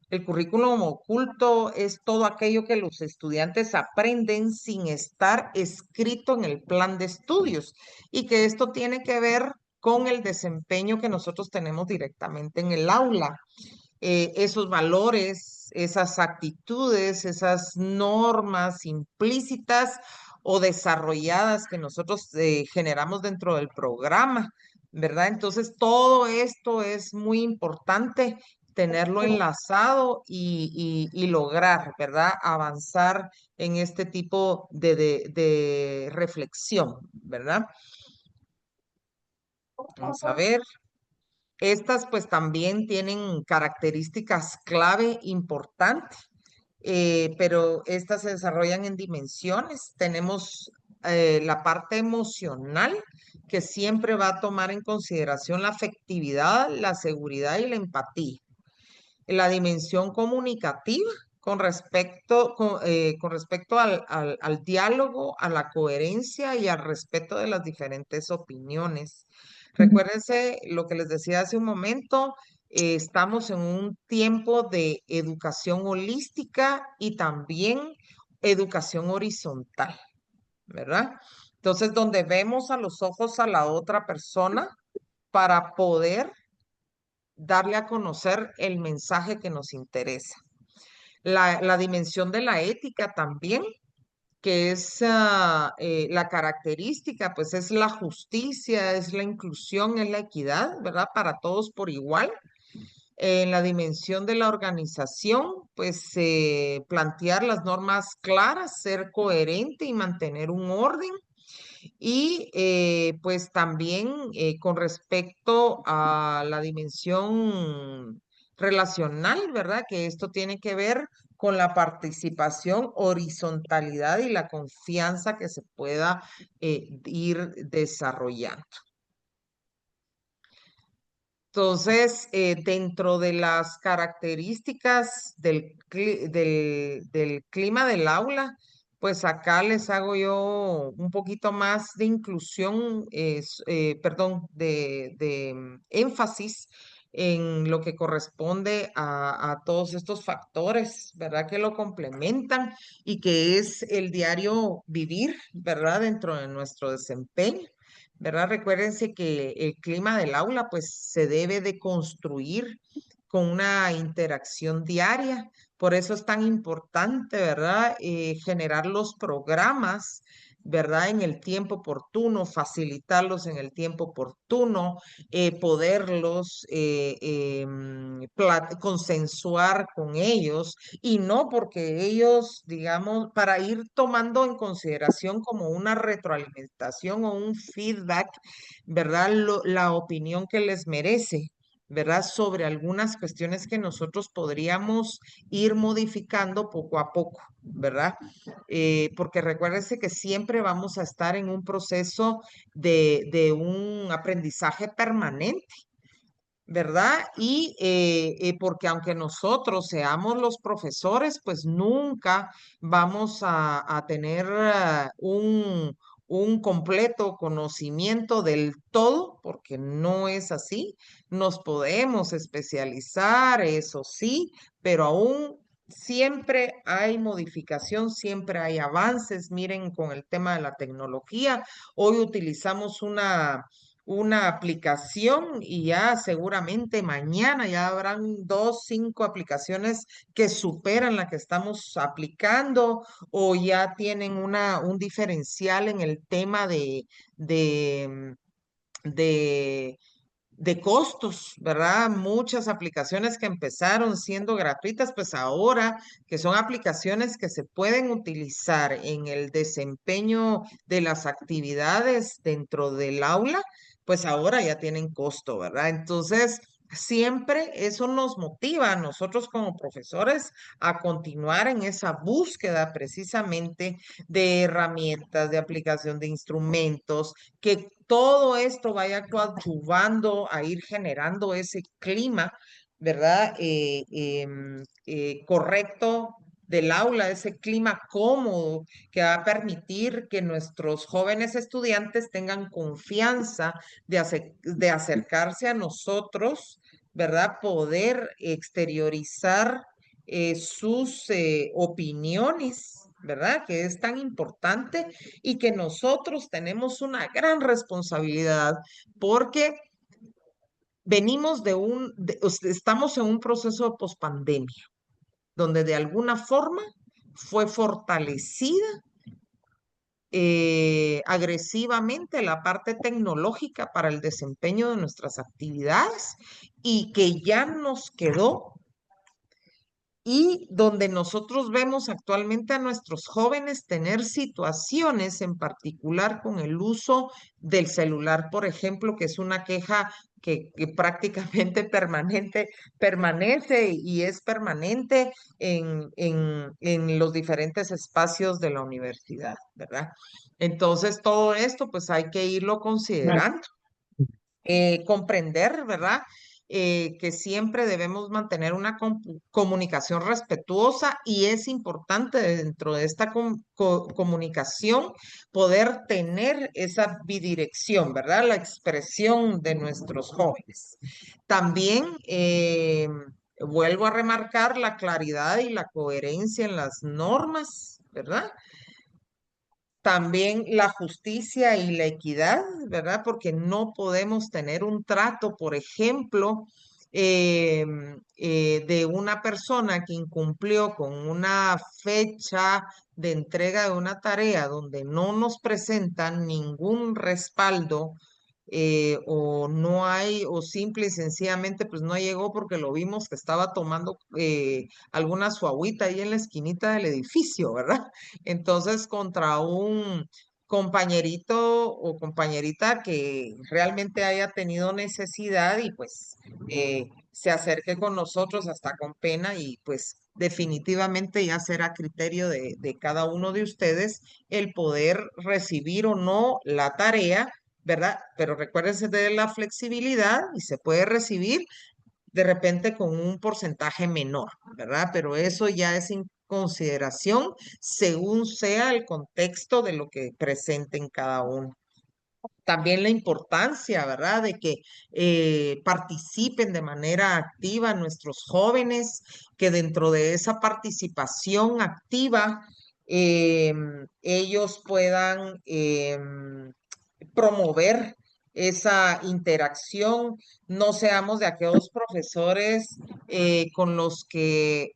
el currículum oculto es todo aquello que los estudiantes aprenden sin estar escrito en el plan de estudios y que esto tiene que ver con el desempeño que nosotros tenemos directamente en el aula. Esos valores, esas actitudes, esas normas implícitas o desarrolladas que nosotros generamos dentro del programa, ¿verdad? Entonces, todo esto es muy importante tenerlo enlazado y lograr, ¿verdad? Avanzar en este tipo de reflexión, ¿verdad? Vamos a ver. Estas pues también tienen características clave importantes, pero estas se desarrollan en dimensiones. Tenemos la parte emocional, que siempre va a tomar en consideración la afectividad, la seguridad y la empatía. La dimensión comunicativa con respecto al diálogo, a la coherencia y al respeto de las diferentes opiniones. Recuérdense lo que les decía hace un momento, estamos en un tiempo de educación holística y también educación horizontal, ¿verdad? Entonces, donde vemos a los ojos a la otra persona para poder darle a conocer el mensaje que nos interesa. La dimensión de la ética también, que es la característica, pues es la justicia, es la inclusión, es la equidad, ¿verdad? Para todos por igual. En la dimensión de la organización, pues plantear las normas claras, ser coherente y mantener un orden. Y pues también con respecto a la dimensión relacional, ¿verdad? Que esto tiene que ver con la participación, horizontalidad y la confianza que se pueda ir desarrollando. Entonces, dentro de las características del clima del aula, pues acá les hago yo un poquito más de inclusión, perdón, de énfasis en lo que corresponde a todos estos factores, ¿verdad? Que lo complementan y que es el diario vivir, ¿verdad? Dentro de nuestro desempeño. ¿Verdad? Recuérdense que el clima del aula pues se debe de construir con una interacción diaria. Por eso es tan importante, ¿verdad? Generar los programas ¿verdad? En el tiempo oportuno, facilitarlos en el tiempo oportuno, poderlos consensuar con ellos y no porque ellos, digamos, para ir tomando en consideración como una retroalimentación o un feedback, ¿verdad? La opinión que les merece. ¿Verdad? Sobre algunas cuestiones que nosotros podríamos ir modificando poco a poco, ¿verdad? Porque recuérdense que siempre vamos a estar en un proceso de un aprendizaje permanente, ¿verdad? Y porque aunque nosotros seamos los profesores, pues nunca vamos a tener un completo conocimiento del todo, porque no es así. Nos podemos especializar, eso sí, pero aún siempre hay modificación, siempre hay avances. Miren, con el tema de la tecnología, hoy utilizamos una aplicación y ya seguramente mañana ya habrán 2, 5 aplicaciones que superan la que estamos aplicando o ya tienen un diferencial en el tema de, de, de costos, ¿verdad? Muchas aplicaciones que empezaron siendo gratuitas, pues ahora que son aplicaciones que se pueden utilizar en el desempeño de las actividades dentro del aula, pues ahora ya tienen costo, ¿verdad? Entonces, siempre eso nos motiva a nosotros como profesores a continuar en esa búsqueda precisamente de herramientas, de aplicación de instrumentos, que todo esto vaya coadyuvando a ir generando ese clima, ¿verdad? Correcto del aula, ese clima cómodo que va a permitir que nuestros jóvenes estudiantes tengan confianza de acercarse a nosotros, ¿verdad? Poder exteriorizar sus opiniones, ¿verdad? Que es tan importante y que nosotros tenemos una gran responsabilidad porque venimos estamos en un proceso de pospandemia, donde de alguna forma fue fortalecida agresivamente la parte tecnológica para el desempeño de nuestras actividades y que ya nos quedó y donde nosotros vemos actualmente a nuestros jóvenes tener situaciones en particular con el uso del celular, por ejemplo, que es una queja que prácticamente permanece y es permanente en los diferentes espacios de la universidad, ¿verdad? Entonces, todo esto pues hay que irlo considerando. Comprender, ¿verdad? Que siempre debemos mantener una comunicación respetuosa y es importante dentro de esta comunicación poder tener esa bidirección, ¿verdad? La expresión de nuestros jóvenes. También vuelvo a remarcar la claridad y la coherencia en las normas, ¿verdad? También la justicia y la equidad, ¿verdad? Porque no podemos tener un trato, por ejemplo, de una persona que incumplió con una fecha de entrega de una tarea donde no nos presentan ningún respaldo o no hay, o simple y sencillamente pues no llegó porque lo vimos que estaba tomando alguna su agüita ahí en la esquinita del edificio, ¿verdad? Entonces, contra un compañerito o compañerita que realmente haya tenido necesidad y pues se acerque con nosotros hasta con pena y pues definitivamente ya será criterio de cada uno de ustedes el poder recibir o no la tarea, ¿verdad? Pero recuérdense de la flexibilidad y se puede recibir de repente con un porcentaje menor, ¿verdad? Pero eso ya es en consideración según sea el contexto de lo que presenten cada uno. También la importancia, ¿verdad?, de que participen de manera activa nuestros jóvenes, que dentro de esa participación activa ellos puedan promover esa interacción, no seamos de aquellos profesores con los que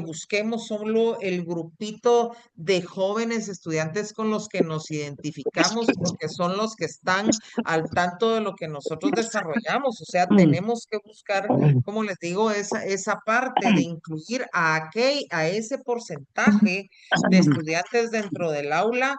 busquemos solo el grupito de jóvenes estudiantes con los que nos identificamos, porque son los que están al tanto de lo que nosotros desarrollamos. O sea, tenemos que buscar, como les digo, esa parte de incluir a ese porcentaje de estudiantes dentro del aula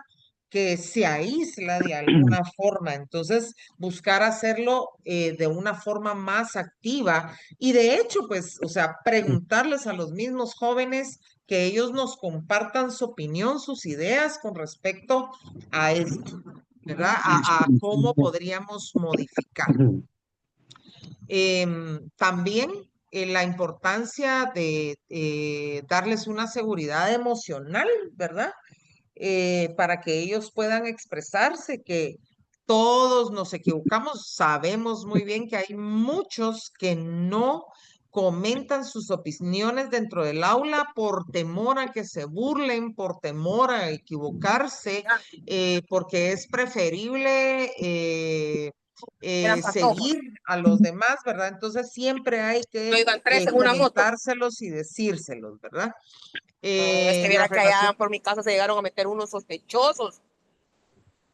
que se aísla de alguna forma. Entonces, buscar hacerlo de una forma más activa y de hecho, pues, o sea, preguntarles a los mismos jóvenes que ellos nos compartan su opinión, sus ideas con respecto a esto, ¿verdad? A cómo podríamos modificar. También la importancia de darles una seguridad emocional, ¿verdad? Para que ellos puedan expresarse, que todos nos equivocamos, sabemos muy bien que hay muchos que no comentan sus opiniones dentro del aula por temor a que se burlen, por temor a equivocarse, porque es preferible seguir a los demás, ¿verdad? Entonces siempre hay que comentárselos y decírselos, ¿verdad? Viera que allá por mi casa se llegaron a meter unos sospechosos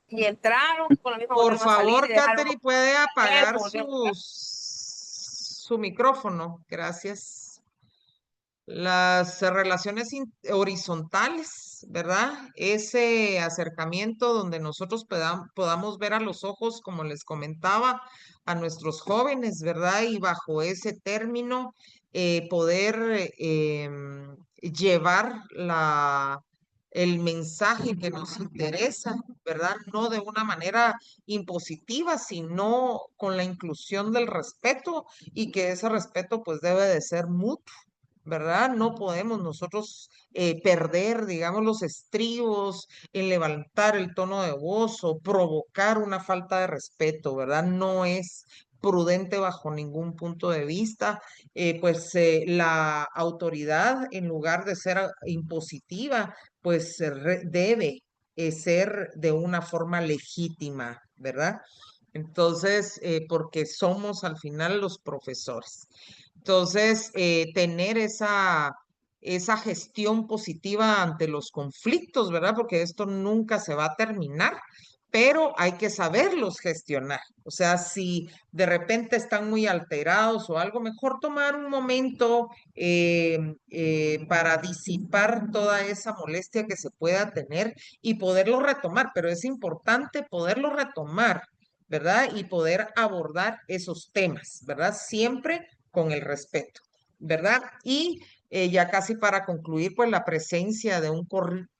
y entraron con la misma Por manera a salir favor, y dejaron Katherine, puede apagar teléfonos, su micrófono. Gracias. Las relaciones horizontales, ¿verdad? Ese acercamiento donde nosotros podamos ver a los ojos, como les comentaba, a nuestros jóvenes, ¿verdad? Y bajo ese término, poder llevar el mensaje que nos interesa, ¿verdad? No de una manera impositiva, sino con la inclusión del respeto y que ese respeto pues debe de ser mutuo, ¿verdad? No podemos nosotros perder, digamos, los estribos en levantar el tono de voz o provocar una falta de respeto, ¿verdad? No es prudente bajo ningún punto de vista, pues la autoridad, en lugar de ser impositiva, pues debe ser de una forma legítima, ¿verdad? Entonces, porque somos al final los profesores. Entonces, tener esa gestión positiva ante los conflictos, ¿verdad? Porque esto nunca se va a terminar, pero hay que saberlos gestionar. O sea, si de repente están muy alterados o algo, mejor tomar un momento para disipar toda esa molestia que se pueda tener y poderlo retomar, pero es importante poderlo retomar, ¿verdad? Y poder abordar esos temas, ¿verdad? Siempre con el respeto, ¿verdad? Y ya casi para concluir, pues la presencia de un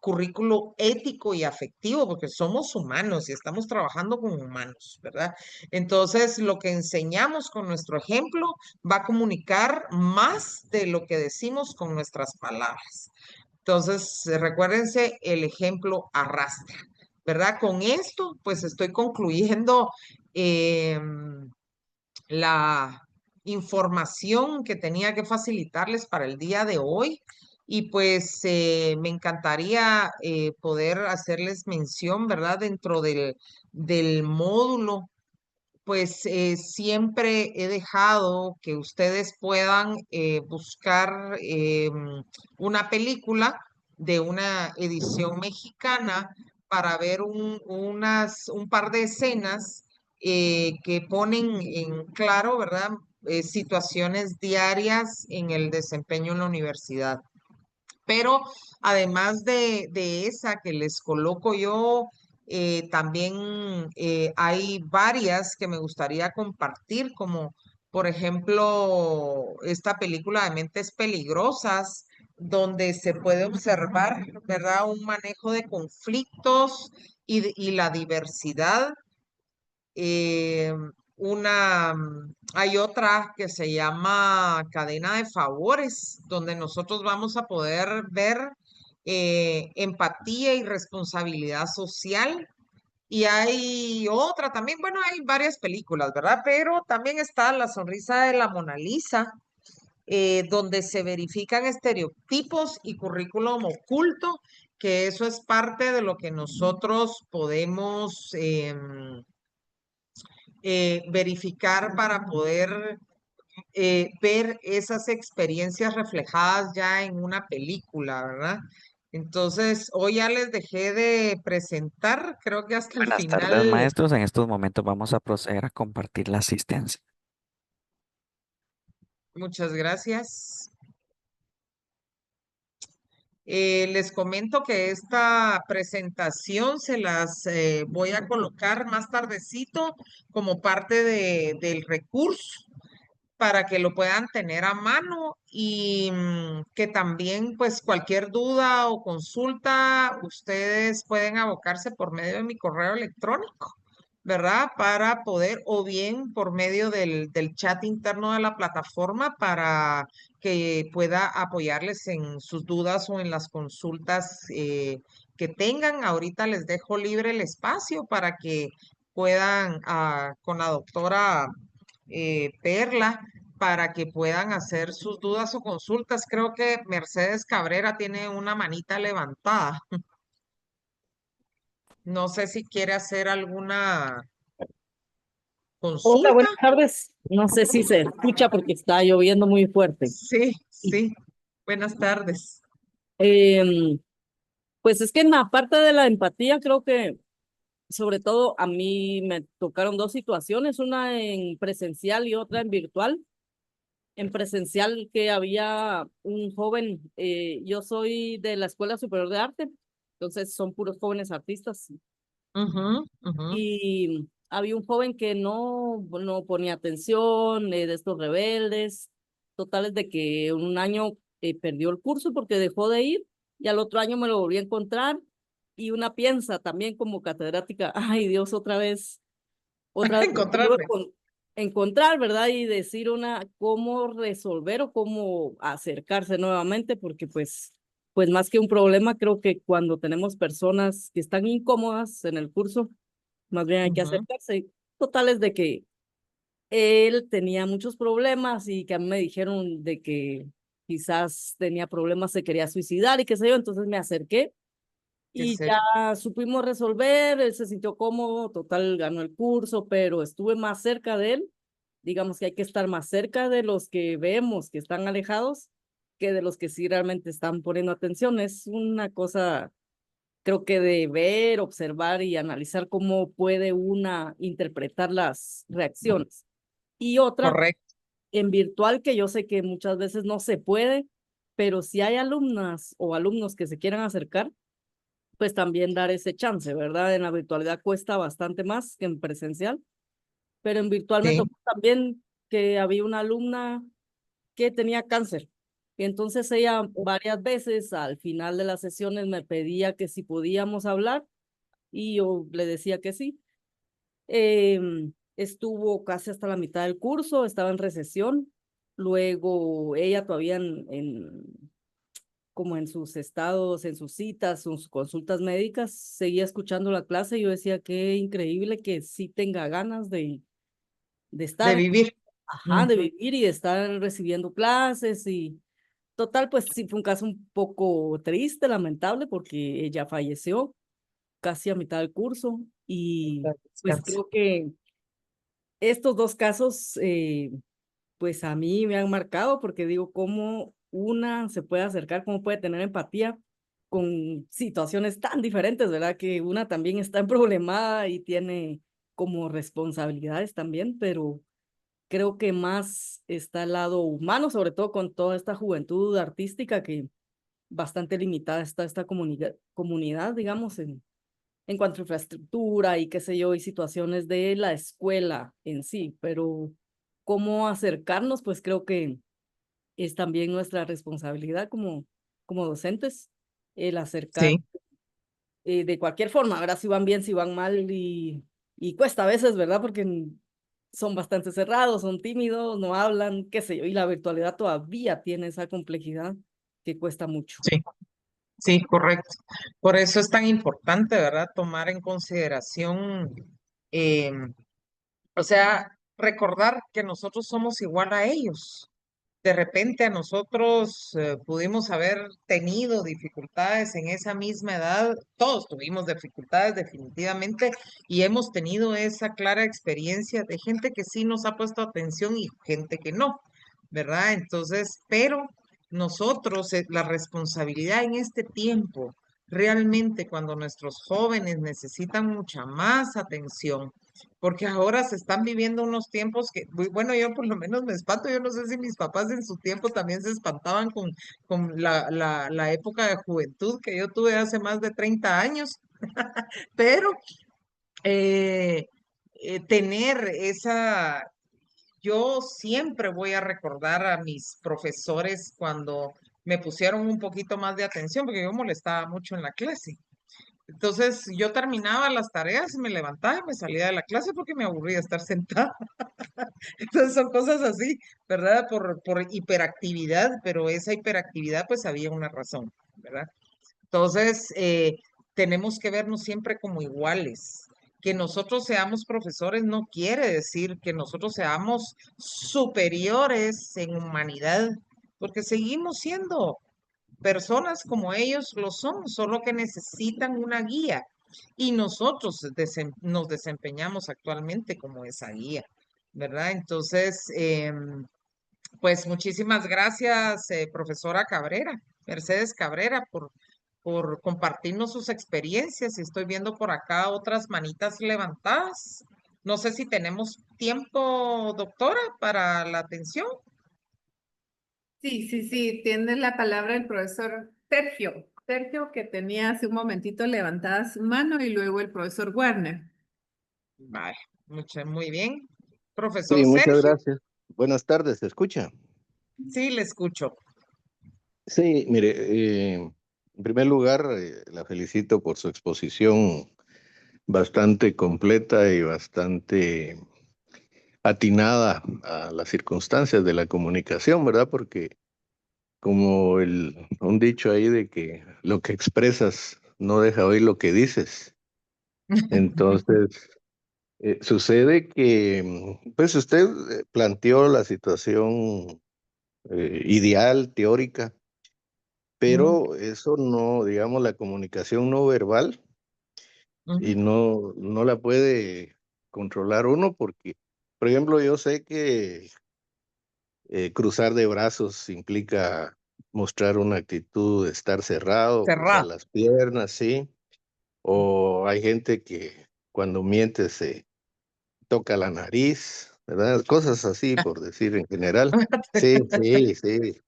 currículo ético y afectivo, porque somos humanos y estamos trabajando con humanos, ¿verdad? Entonces, lo que enseñamos con nuestro ejemplo va a comunicar más de lo que decimos con nuestras palabras. Entonces, recuérdense, el ejemplo arrastra, ¿verdad? Con esto, pues estoy concluyendo la información que tenía que facilitarles para el día de hoy y pues me encantaría poder hacerles mención, ¿verdad? Dentro del módulo, pues siempre he dejado que ustedes puedan buscar una película de una edición mexicana para ver un par de escenas que ponen en claro, ¿verdad? Situaciones diarias en el desempeño en la universidad. Pero además de esa que les coloco yo, también hay varias que me gustaría compartir, como por ejemplo esta película de Mentes Peligrosas, donde se puede observar, ¿verdad? Un manejo de conflictos y la diversidad. Eh, hay otra que se llama Cadena de Favores, donde nosotros vamos a poder ver empatía y responsabilidad social. Y hay otra también, bueno, hay varias películas, ¿verdad? Pero también está La Sonrisa de la Mona Lisa, donde se verifican estereotipos y currículum oculto, que eso es parte de lo que nosotros podemos verificar para poder ver esas experiencias reflejadas ya en una película, ¿verdad? Entonces, hoy ya les dejé de presentar, creo que hasta el Buenas tardes, final. maestros. En estos momentos vamos a proceder a compartir la asistencia. Muchas gracias. Les comento que esta presentación se las voy a colocar más tardecito como parte del recurso para que lo puedan tener a mano y que también pues cualquier duda o consulta ustedes pueden abocarse por medio de mi correo electrónico, ¿verdad? Para poder o bien por medio del chat interno de la plataforma para que pueda apoyarles en sus dudas o en las consultas que tengan. Ahorita les dejo libre el espacio para que puedan con la doctora Perla para que puedan hacer sus dudas o consultas. Creo que Mercedes Cabrera tiene una manita levantada. No sé si quiere hacer alguna Hola, consulta. buenas tardes. No sé si se escucha porque está lloviendo muy fuerte. Sí, sí. Buenas tardes. Pues es que en la parte de la empatía creo que sobre todo a mí me tocaron dos situaciones, una en presencial y otra en virtual. En presencial que había un joven, yo soy de la Escuela Superior de Arte, entonces son puros jóvenes artistas. Y había un joven que no ponía atención, de estos rebeldes, totales de que un año perdió el curso porque dejó de ir y al otro año me lo volví a encontrar y una piensa también como catedrática, ay Dios, otra vez encontrarme. Encontrar, ¿verdad? Y decir cómo resolver o cómo acercarse nuevamente, porque pues más que un problema, creo que cuando tenemos personas que están incómodas en el curso, más bien hay que acercarse. Totales de que él tenía muchos problemas y que a mí me dijeron de que quizás tenía problemas, se quería suicidar y qué sé yo, entonces me acerqué y ya supimos resolver, él se sintió cómodo, total ganó el curso, pero estuve más cerca de él. Digamos que hay que estar más cerca de los que vemos que están alejados que de los que sí realmente están poniendo atención. Es una cosa, creo que de ver, observar y analizar cómo puede una interpretar las reacciones. Y otra, correcto, en virtual, que yo sé que muchas veces no se puede, pero si hay alumnas o alumnos que se quieran acercar, pues también dar ese chance, ¿verdad? En la virtualidad cuesta bastante más que en presencial, pero en virtual me tocó también que había una alumna que tenía cáncer. Y entonces ella varias veces al final de las sesiones me pedía que si podíamos hablar y yo le decía que sí. Estuvo casi hasta la mitad del curso, estaba en recesión. Luego ella todavía como en sus estados, en sus citas, sus consultas médicas, seguía escuchando la clase y yo decía qué increíble que sí tenga ganas de estar. De vivir. Ajá, de vivir y de estar recibiendo clases y total, pues sí fue un caso un poco triste, lamentable, porque ella falleció casi a mitad del curso y pues creo que estos dos casos pues a mí me han marcado porque digo cómo una se puede acercar, cómo puede tener empatía con situaciones tan diferentes, ¿verdad? Que una también está problemada y tiene como responsabilidades también, pero creo que más está el lado humano, sobre todo con toda esta juventud artística que bastante limitada está esta comunidad, digamos, en cuanto a infraestructura y qué sé yo, y situaciones de la escuela en sí, pero cómo acercarnos, pues creo que es también nuestra responsabilidad como docentes, el acercar de cualquier forma, ¿verdad? Si van bien, si van mal y cuesta a veces, ¿verdad? Porque son bastante cerrados, son tímidos, no hablan, qué sé yo, y la virtualidad todavía tiene esa complejidad que cuesta mucho. Sí, sí, correcto. Por eso es tan importante, ¿verdad? Tomar en consideración, o sea, recordar que nosotros somos igual a ellos. de repente a nosotros pudimos haber tenido dificultades en esa misma edad, todos tuvimos dificultades definitivamente y hemos tenido esa clara experiencia de gente que sí nos ha puesto atención y gente que no, ¿verdad? Entonces, pero nosotros, la responsabilidad en este tiempo, realmente cuando nuestros jóvenes necesitan mucha más atención, porque ahora se están viviendo unos tiempos que, bueno, yo por lo menos me espanto, yo no sé si mis papás en su tiempo también se espantaban con la época de juventud que yo tuve hace más de 30 años, pero tener esa, yo siempre voy a recordar a mis profesores cuando me pusieron un poquito más de atención, porque yo molestaba mucho en la clase. Entonces yo terminaba las tareas, me levantaba y me salía de la clase porque me aburría estar sentada. Entonces son cosas así, ¿verdad? Por hiperactividad, pero esa hiperactividad pues había una razón, ¿verdad? Entonces tenemos que vernos siempre como iguales. Que nosotros seamos profesores no quiere decir que nosotros seamos superiores en humanidad, porque seguimos siendo personas como ellos lo son, solo que necesitan una guía. Y nosotros nos desempeñamos actualmente como esa guía, ¿verdad? Entonces, pues muchísimas gracias, profesora Cabrera, Mercedes Cabrera, por compartirnos sus experiencias. Y estoy viendo por acá otras manitas levantadas. No sé si tenemos tiempo, doctora, para la atención. Sí, sí, sí, tiene la palabra el profesor Sergio. Sergio, que tenía hace un momentito levantada su mano, y luego el profesor Warner. Vale, muy bien. Profesor Sí, muchas Sergio, gracias. Buenas tardes, ¿se escucha? sí, le escucho. Sí, mire, en primer lugar, la felicito por su exposición bastante completa y bastante atinada a las circunstancias de la comunicación, ¿verdad? Porque como un dicho ahí de que lo que expresas no deja oír lo que dices. Entonces, sucede que, pues usted planteó la situación ideal, teórica, pero eso no, digamos, la comunicación no verbal y no la puede controlar uno porque, por ejemplo, yo sé que cruzar de brazos implica mostrar una actitud de estar cerrado, cruzar Cerrado. las piernas, ¿sí? O hay gente que cuando miente se toca la nariz, ¿verdad? Cosas así, por decir en general. Sí, sí, sí.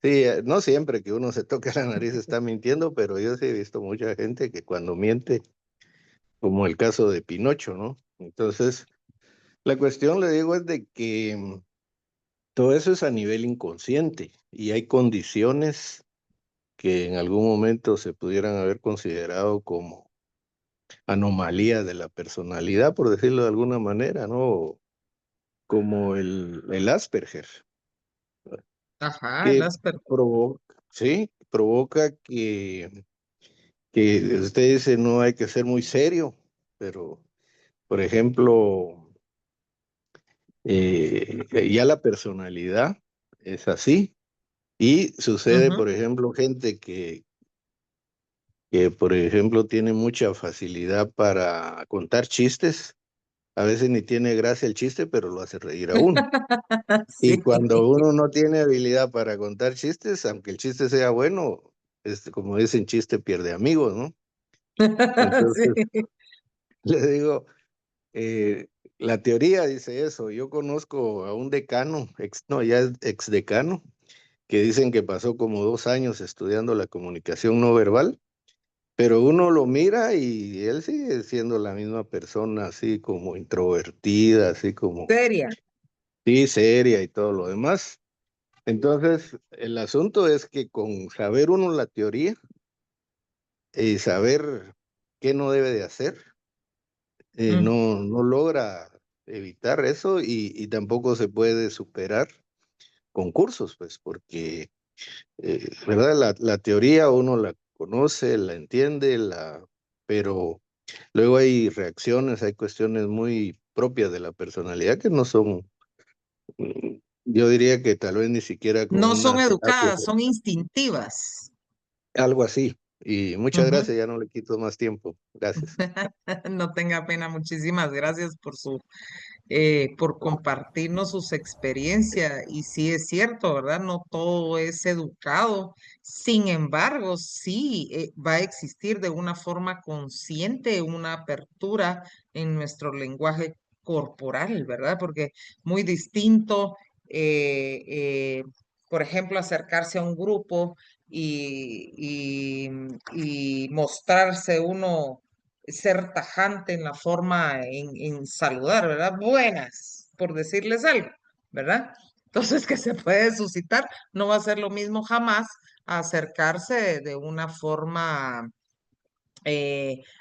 Sí, no siempre que uno se toque la nariz está mintiendo, pero yo sí he visto mucha gente que cuando miente, como el caso de Pinocho, ¿no? Entonces, la cuestión, le digo, es de que todo eso es a nivel inconsciente y hay condiciones que en algún momento se pudieran haber considerado como anomalías de la personalidad, por decirlo de alguna manera, ¿no? Como el Asperger, Ajá, el que Asperger. provoca que usted dice no hay que ser muy serio, pero por ejemplo, ya la personalidad es así y sucede, por ejemplo, gente que, por ejemplo, tiene mucha facilidad para contar chistes, a veces ni tiene gracia el chiste, pero lo hace reír a uno. Y Sí. cuando uno no tiene habilidad para contar chistes, aunque el chiste sea bueno, como dicen, chiste pierde amigos, ¿no? Entonces, Sí. le digo, la teoría dice eso. Yo conozco a un decano, no, ya es ex decano, que dicen que pasó como 2 años estudiando la comunicación no verbal, pero uno lo mira y él sigue siendo la misma persona, así como introvertida, así como, Seria. sí, seria y todo lo demás. Entonces, el asunto es que con saber uno la teoría y saber qué no debe de hacer, no logra evitar eso y tampoco se puede superar con cursos, pues, porque, ¿verdad? La teoría uno la conoce, la entiende, pero luego hay reacciones, hay cuestiones muy propias de la personalidad que no son Yo diría que tal vez ni siquiera con No son una terapia, educadas, son instintivas. algo así. Y muchas gracias, ya no le quito más tiempo. Gracias. No tenga pena, muchísimas gracias por compartirnos sus experiencias. Y sí es cierto, ¿verdad? No todo es educado. Sin embargo, sí va a existir de una forma consciente una apertura en nuestro lenguaje corporal, ¿verdad? Porque muy distinto, eh, eh, por ejemplo, acercarse a un grupo y mostrarse uno ser tajante en la forma en saludar, ¿verdad? Buenas, por decirles algo, ¿verdad? Entonces, que se puede suscitar, no va a ser lo mismo jamás a acercarse de una forma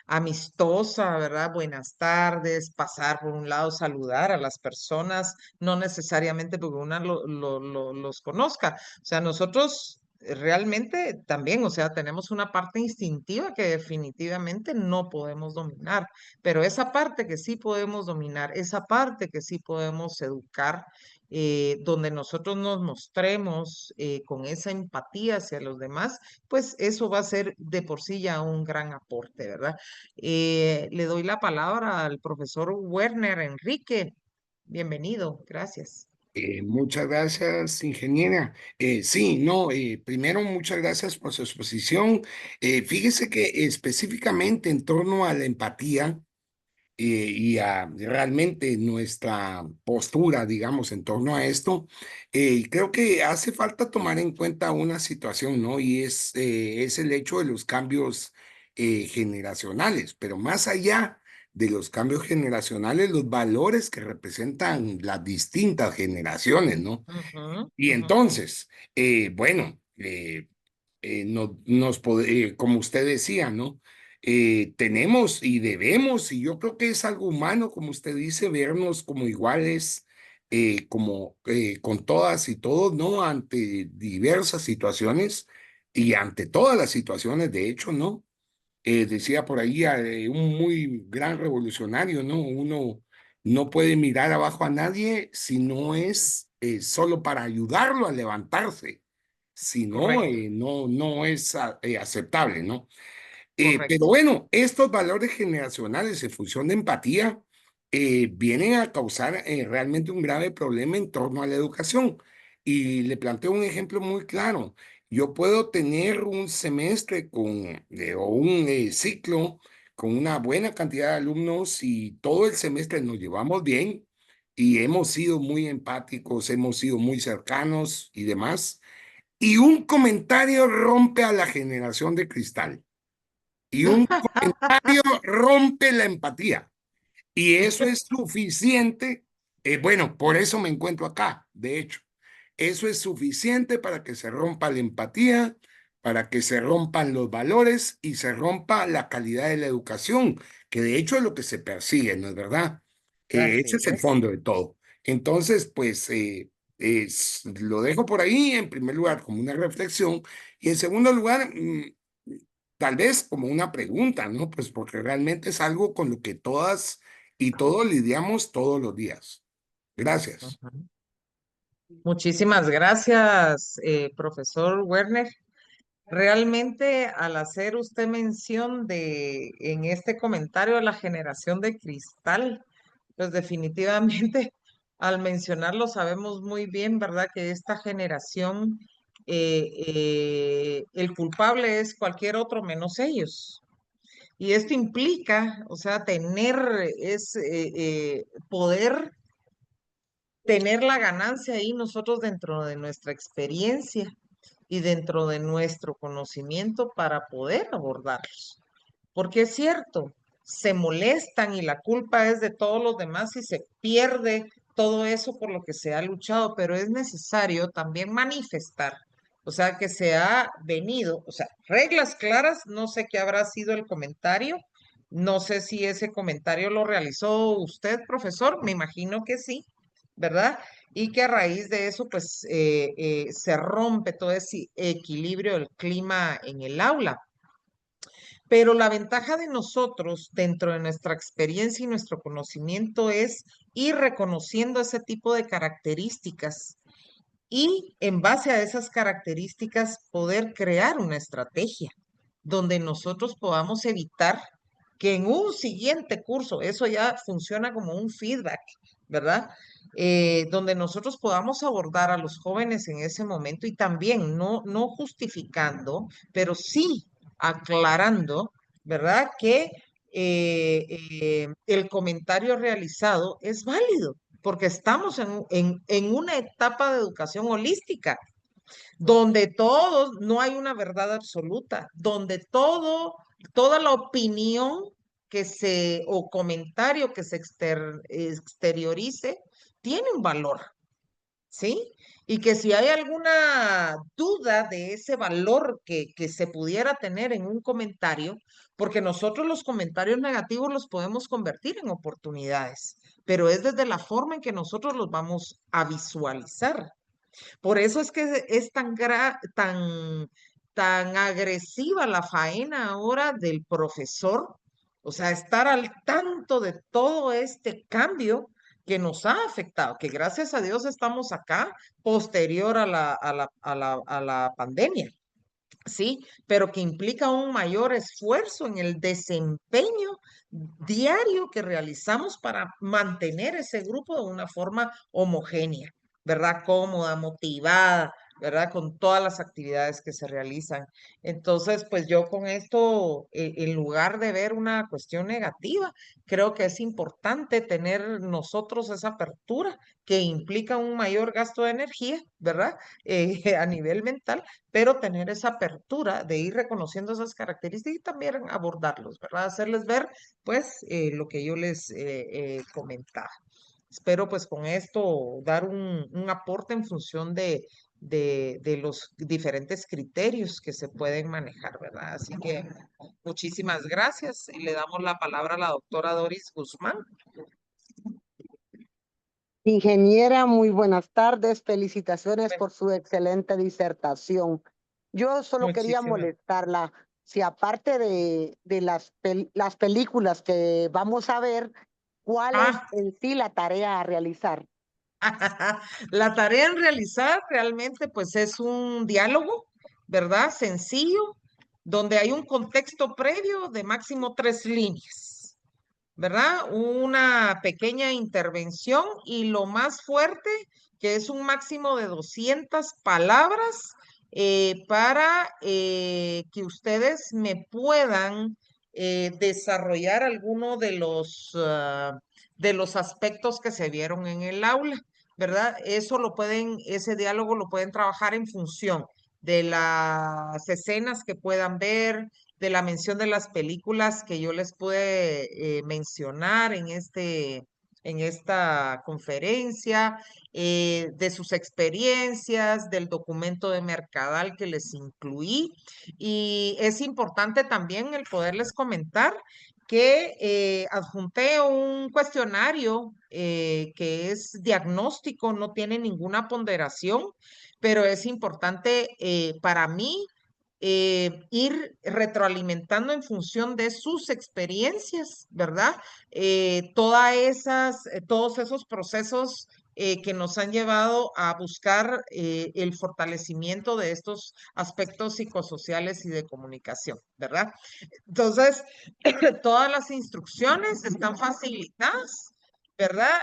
amistosa, ¿verdad? Buenas tardes, pasar por un lado, saludar a las personas, no necesariamente porque una los conozca. O sea, nosotros realmente también, o sea, tenemos una parte instintiva que definitivamente no podemos dominar, pero esa parte que sí podemos dominar, esa parte que sí podemos educar, donde nosotros nos mostremos con esa empatía hacia los demás, pues eso va a ser de por sí ya un gran aporte, ¿verdad? Le doy la palabra al profesor Werner Enrique. Bienvenido, gracias. Muchas gracias, ingeniera. Sí, no, primero muchas gracias por su exposición. Fíjese que específicamente en torno a la empatía y a realmente nuestra postura, digamos, en torno a esto, creo que hace falta tomar en cuenta una situación, ¿no? Y es el hecho de los cambios generacionales, pero más allá de los cambios generacionales, los valores que representan las distintas generaciones, ¿no? Y entonces, bueno, como usted decía, ¿no? Tenemos y debemos, y yo creo que es algo humano, como usted dice, vernos como iguales, con todas y todos, ¿no? Ante diversas situaciones y ante todas las situaciones, de hecho, ¿no? Decía por ahí un muy gran revolucionario, ¿no? Uno no puede mirar abajo a nadie si no es solo para ayudarlo a levantarse, si no, no es aceptable, ¿no? Pero bueno, estos valores generacionales en función de empatía vienen a causar realmente un grave problema en torno a la educación. Y le planteo un ejemplo muy claro. Yo puedo tener un semestre o un ciclo con una buena cantidad de alumnos y todo el semestre nos llevamos bien y hemos sido muy empáticos, hemos sido muy cercanos y demás. Y un comentario rompe a la generación de cristal. Y un comentario rompe la empatía. Y eso es suficiente. Bueno, por eso me encuentro acá, de hecho. Eso es suficiente para que se rompa la empatía, para que se rompan los valores y se rompa la calidad de la educación, que de hecho es lo que se persigue, ¿no es verdad? Ese es el fondo de todo. Entonces, pues, lo dejo por ahí, en primer lugar, como una reflexión, y en segundo lugar, tal vez como una pregunta, ¿no? Pues porque realmente es algo con lo que todas y todos lidiamos todos los días. Gracias. Muchísimas gracias, profesor Werner. Realmente al hacer usted mención en este comentario a la generación de cristal, pues definitivamente al mencionarlo sabemos muy bien, ¿verdad? Que esta generación, el culpable es cualquier otro menos ellos. Y esto implica, o sea, poder tener la ganancia ahí nosotros dentro de nuestra experiencia y dentro de nuestro conocimiento para poder abordarlos. Porque es cierto, se molestan y la culpa es de todos los demás y se pierde todo eso por lo que se ha luchado, pero es necesario también manifestar, o sea, que se ha venido, o sea, reglas claras, no sé qué habrá sido el comentario, no sé si ese comentario lo realizó usted, profesor, me imagino que sí, ¿verdad? Y que a raíz de eso, pues, se rompe todo ese equilibrio del clima en el aula. Pero la ventaja de nosotros dentro de nuestra experiencia y nuestro conocimiento es ir reconociendo ese tipo de características y en base a esas características poder crear una estrategia donde nosotros podamos evitar que en un siguiente curso, eso ya funciona como un feedback, ¿verdad? Donde nosotros podamos abordar a los jóvenes en ese momento y también no justificando, pero sí aclarando, ¿verdad? Que el comentario realizado es válido, porque estamos en una etapa de educación holística, donde todos, no hay una verdad absoluta, donde toda la opinión o comentario que se exteriorice tiene un valor, ¿sí? Y que si hay alguna duda de ese valor que se pudiera tener en un comentario, porque nosotros los comentarios negativos los podemos convertir en oportunidades, pero es desde la forma en que nosotros los vamos a visualizar. Por eso es que es tan agresiva la faena ahora del profesor, o sea, estar al tanto de todo este cambio que nos ha afectado, que gracias a Dios estamos acá posterior a la pandemia, ¿sí? Pero que implica un mayor esfuerzo en el desempeño diario que realizamos para mantener ese grupo de una forma homogénea, ¿verdad? Cómoda, motivada, ¿verdad? Con todas las actividades que se realizan. Entonces, pues yo con esto, en lugar de ver una cuestión negativa, creo que es importante tener nosotros esa apertura que implica un mayor gasto de energía, ¿verdad? A nivel mental, pero tener esa apertura de ir reconociendo esas características y también abordarlos, ¿verdad? Hacerles ver, pues, lo que yo les comentaba. Espero, pues, con esto dar un aporte en función de los diferentes criterios que se pueden manejar, ¿verdad? Así que muchísimas gracias y le damos la palabra a la doctora Doris Guzmán. Ingeniera, muy buenas tardes. Felicitaciones por su excelente disertación. Yo solo quería Muchísimas. molestarla si aparte de las películas que vamos a ver, ¿cuál es en sí la tarea a realizar? La tarea en realizar realmente pues es un diálogo, ¿verdad? Sencillo, donde hay un contexto previo de máximo 3 líneas, ¿verdad? Una pequeña intervención y lo más fuerte, que es un máximo de 200 palabras para que ustedes me puedan desarrollar alguno de los aspectos que se vieron en el aula, ¿verdad? Ese diálogo lo pueden trabajar en función de las escenas que puedan ver, de la mención de las películas que yo les pude mencionar en esta conferencia, de sus experiencias, del documento de Mercadal que les incluí. Y es importante también el poderles comentar que adjunté un cuestionario que es diagnóstico, no tiene ninguna ponderación, pero es importante para mí ir retroalimentando en función de sus experiencias, ¿verdad? Todos esos procesos que nos han llevado a buscar el fortalecimiento de estos aspectos psicosociales y de comunicación, ¿verdad? Entonces, todas las instrucciones están facilitadas, ¿verdad?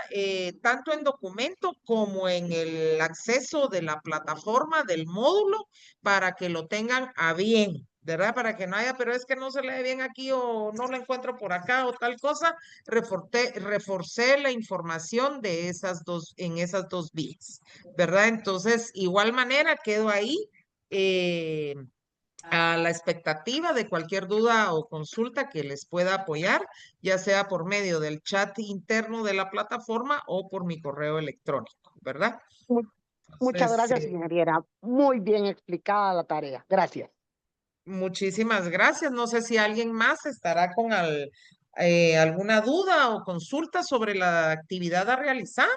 Tanto en documento como en el acceso de la plataforma del módulo para que lo tengan a bien, ¿verdad? Para que no haya, pero es que no se lee bien aquí o no lo encuentro por acá o tal cosa, reforcé la información de en esas dos vías, ¿verdad? Entonces, igual manera quedo ahí. A la expectativa de cualquier duda o consulta que les pueda apoyar, ya sea por medio del chat interno de la plataforma o por mi correo electrónico, ¿verdad? Muchas Entonces, gracias, ingeniera. Muy bien explicada la tarea. Gracias. muchísimas gracias. No sé si alguien más estará con alguna duda o consulta sobre la actividad a realizar.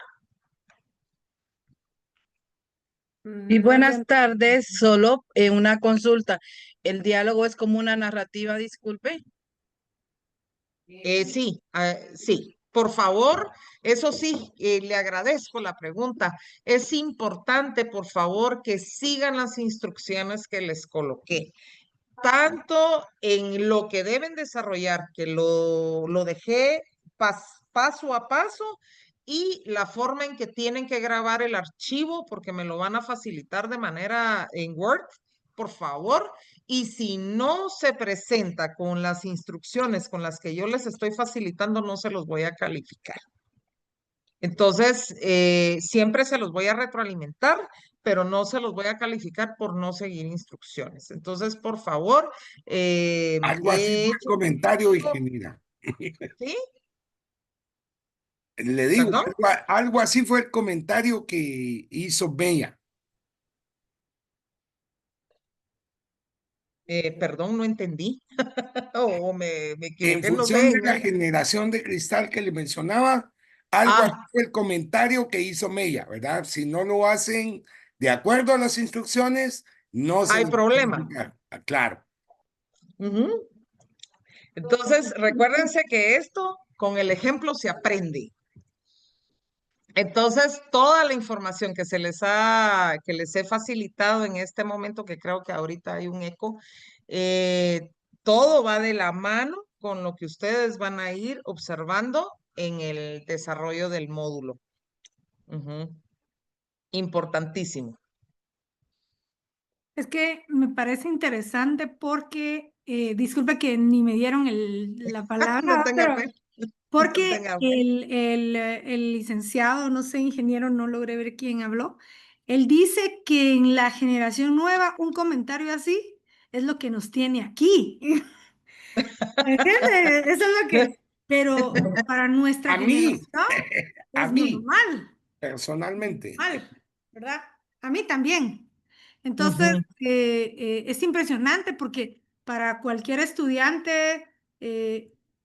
Y buenas tardes, solo una consulta. ¿El diálogo es como una narrativa, disculpe? Sí, sí. Por favor, eso sí, le agradezco la pregunta. Es importante, por favor, que sigan las instrucciones que les coloqué. Tanto en lo que deben desarrollar, que lo dejé paso a paso, y la forma en que tienen que grabar el archivo, porque me lo van a facilitar de manera en Word, por favor. Y si no se presenta con las instrucciones con las que yo les estoy facilitando, no se los voy a calificar. Entonces, siempre se los voy a retroalimentar, pero no se los voy a calificar por no seguir instrucciones. Entonces, por favor, Algo así fue el comentario, ingeniera. ¿Sí? Le digo, ¿Perdón? algo así fue el comentario que hizo Bella. Perdón, no entendí. O me En equivoqué, no función sé. de la generación de cristal que le mencionaba, algo así fue el comentario que hizo Mella, ¿verdad? Si no lo hacen de acuerdo a las instrucciones, no se Hay les problema. puede aplicar. Claro. Entonces, recuérdense que esto con el ejemplo se aprende. Entonces, toda la información que que les he facilitado en este momento, que creo que ahorita hay un eco, todo va de la mano con lo que ustedes van a ir observando en el desarrollo del módulo. Importantísimo. Es que me parece interesante porque, disculpe que ni me dieron la palabra, No tenga pero pena. porque No tenga pena. el licenciado, no sé, ingeniero, no logré ver quién habló, él dice que en la generación nueva un comentario así es lo que nos tiene aquí. ¿Entiendes? Eso es lo que, pero para nuestra A mí, generación a es mí, normal. personalmente. Mal, ¿verdad? A mí también. Entonces, es impresionante porque para cualquier estudiante,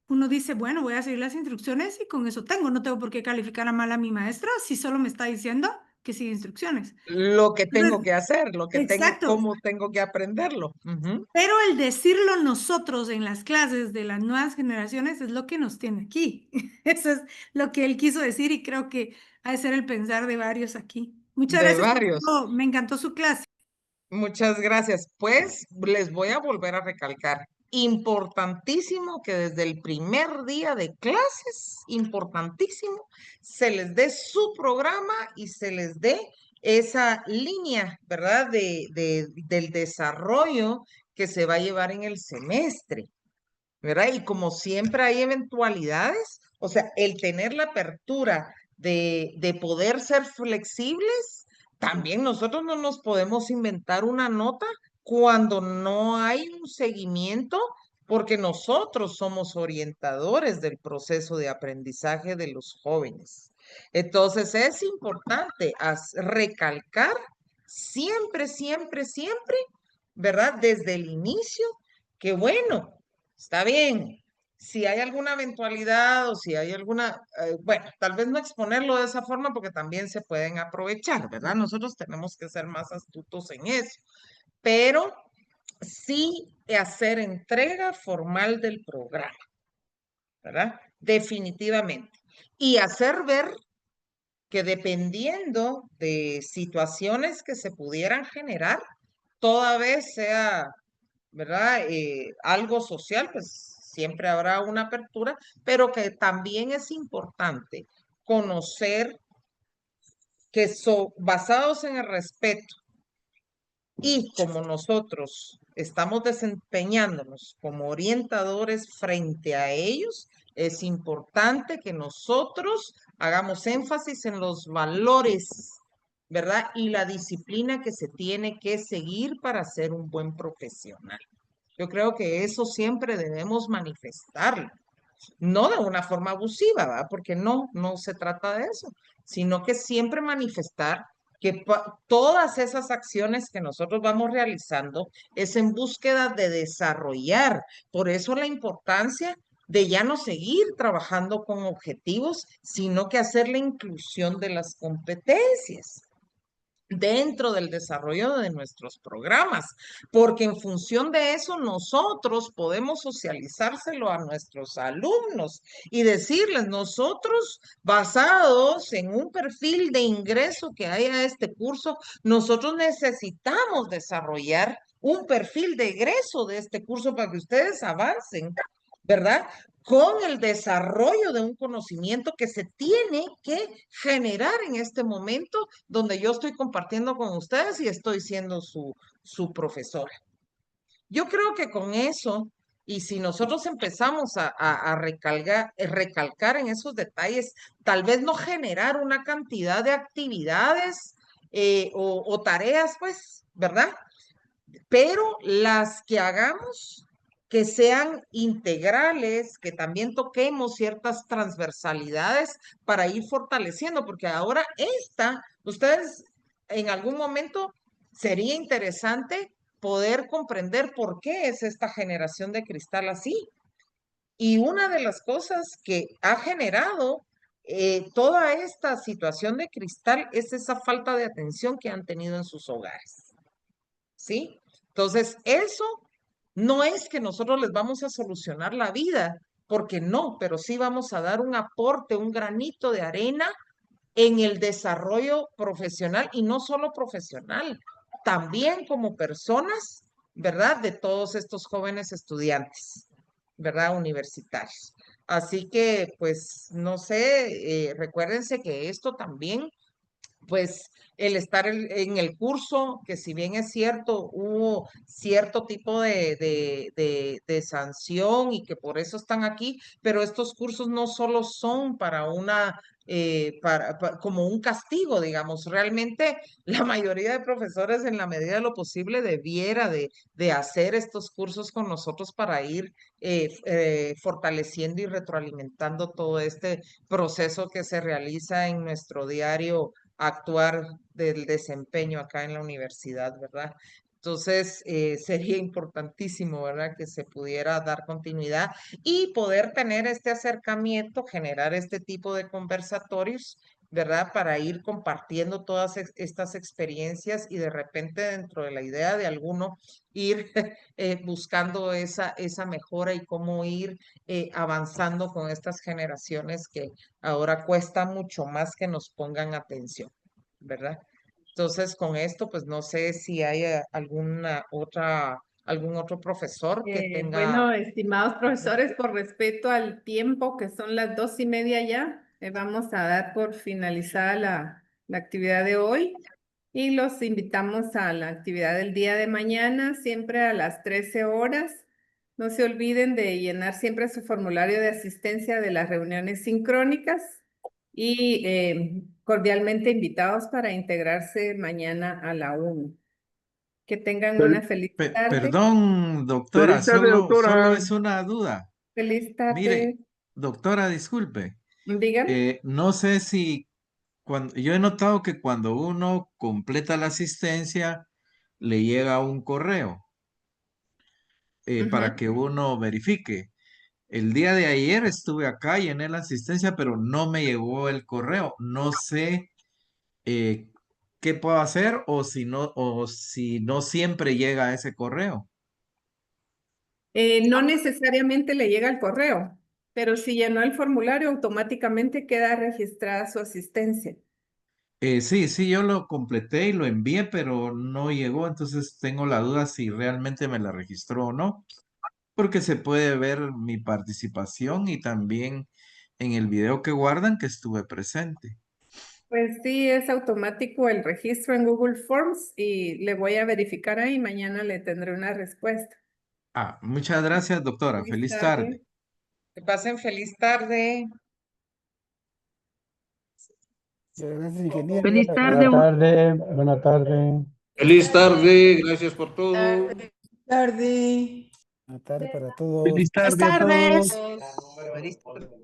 uno dice, bueno, voy a seguir las instrucciones y con eso tengo. No tengo por qué calificar a mal a mi maestro si solo me está diciendo que siga instrucciones. Lo que tengo Entonces, que hacer, exacto. cómo tengo que aprenderlo. Pero el decirlo nosotros en las clases de las nuevas generaciones es lo que nos tiene aquí. Eso es lo que él quiso decir y creo que ha de ser el pensar de varios aquí. Muchas De gracias varios. me encantó su clase. Muchas gracias. Pues les voy a volver a recalcar. Importantísimo que desde el primer día de clases, importantísimo, se les dé su programa y se les dé esa línea, ¿verdad? Del desarrollo que se va a llevar en el semestre, ¿verdad? Y como siempre hay eventualidades, o sea, el tener la apertura de poder ser flexibles, también nosotros no nos podemos inventar una nota cuando no hay un seguimiento, porque nosotros somos orientadores del proceso de aprendizaje de los jóvenes. Entonces es importante recalcar siempre, siempre, siempre, ¿verdad? Desde el inicio, que bueno, está bien. Si hay alguna eventualidad o si hay alguna, bueno, tal vez no exponerlo de esa forma porque también se pueden aprovechar, ¿verdad? Nosotros tenemos que ser más astutos en eso, pero sí hacer entrega formal del programa, ¿verdad? Definitivamente. Y hacer ver que dependiendo de situaciones que se pudieran generar, toda vez sea, ¿verdad? Algo social, pues siempre habrá una apertura, pero que también es importante conocer que basados en el respeto y como nosotros estamos desempeñándonos como orientadores frente a ellos, es importante que nosotros hagamos énfasis en los valores, ¿verdad? Y la disciplina que se tiene que seguir para ser un buen profesional. Yo creo que eso siempre debemos manifestarlo, no de una forma abusiva, ¿verdad? Porque no se trata de eso, sino que siempre manifestar que todas esas acciones que nosotros vamos realizando es en búsqueda de desarrollar. Por eso la importancia de ya no seguir trabajando con objetivos, sino que hacer la inclusión de las competencias. dentro del desarrollo de nuestros programas, porque en función de eso nosotros podemos socializárselo a nuestros alumnos y decirles, nosotros basados en un perfil de ingreso que hay a este curso, nosotros necesitamos desarrollar un perfil de egreso de este curso para que ustedes avancen, ¿verdad? Con el desarrollo de un conocimiento que se tiene que generar en este momento donde yo estoy compartiendo con ustedes y estoy siendo su profesora. Yo creo que con eso, y si nosotros empezamos a recalcar en esos detalles, tal vez no generar una cantidad de actividades o tareas, pues, ¿verdad? Pero las que hagamos que sean integrales, que también toquemos ciertas transversalidades para ir fortaleciendo, porque ahora ustedes en algún momento sería interesante poder comprender por qué es esta generación de cristal así. Y una de las cosas que ha generado toda esta situación de cristal es esa falta de atención que han tenido en sus hogares. ¿Sí? Entonces, eso no es que nosotros les vamos a solucionar la vida, porque no, pero sí vamos a dar un aporte, un granito de arena en el desarrollo profesional y no solo profesional, también como personas, ¿verdad? De todos estos jóvenes estudiantes, ¿verdad? Universitarios. Así que, pues, no sé, recuérdense que esto también pues el estar en el curso, que si bien es cierto, hubo cierto tipo de sanción y que por eso están aquí, pero estos cursos no solo son para como un castigo, digamos, realmente la mayoría de profesores en la medida de lo posible debiera de hacer estos cursos con nosotros para ir fortaleciendo y retroalimentando todo este proceso que se realiza en nuestro diario actuar del desempeño acá en la universidad, ¿verdad? Entonces, sería importantísimo, ¿verdad? Que se pudiera dar continuidad y poder tener este acercamiento, generar este tipo de conversatorios, ¿verdad? Para ir compartiendo todas estas experiencias y de repente dentro de la idea de alguno ir buscando esa mejora y cómo ir avanzando con estas generaciones que ahora cuesta mucho más que nos pongan atención, ¿verdad? Entonces, con esto, pues no sé si hay algún otro profesor que tenga... Bueno, estimados profesores, por respeto al tiempo, que son las 2:30 ya, vamos a dar por finalizada la actividad de hoy y los invitamos a la actividad del día de mañana, siempre a las 13 horas. No se olviden de llenar siempre su formulario de asistencia de las reuniones sincrónicas y cordialmente invitados para integrarse mañana a la 1. Que tengan una feliz tarde. Perdón, doctora, Feliz tarde, doctora. solo es una duda. Feliz tarde. Mire, doctora, disculpe. Dígame. No sé si yo he notado que cuando uno completa la asistencia, le llega un correo para que uno verifique. El día de ayer estuve acá, llené la asistencia, pero no me llegó el correo. No sé qué puedo hacer o si no siempre llega ese correo. No necesariamente le llega el correo, pero si llenó el formulario, automáticamente queda registrada su asistencia. Sí, yo lo completé y lo envié, pero no llegó, entonces tengo la duda si realmente me la registró o no, porque se puede ver mi participación y también en el video que guardan que estuve presente. Pues sí, es automático el registro en Google Forms y le voy a verificar ahí, mañana le tendré una respuesta. Muchas gracias, doctora. Feliz tarde. Que pasen feliz tarde. Gracias, ingeniero. Feliz tarde. Buenas tardes. Buenas tardes. Feliz tarde, gracias por todo. Tarde. Buenas tardes para todos. Feliz tarde a todos. Feliz tarde.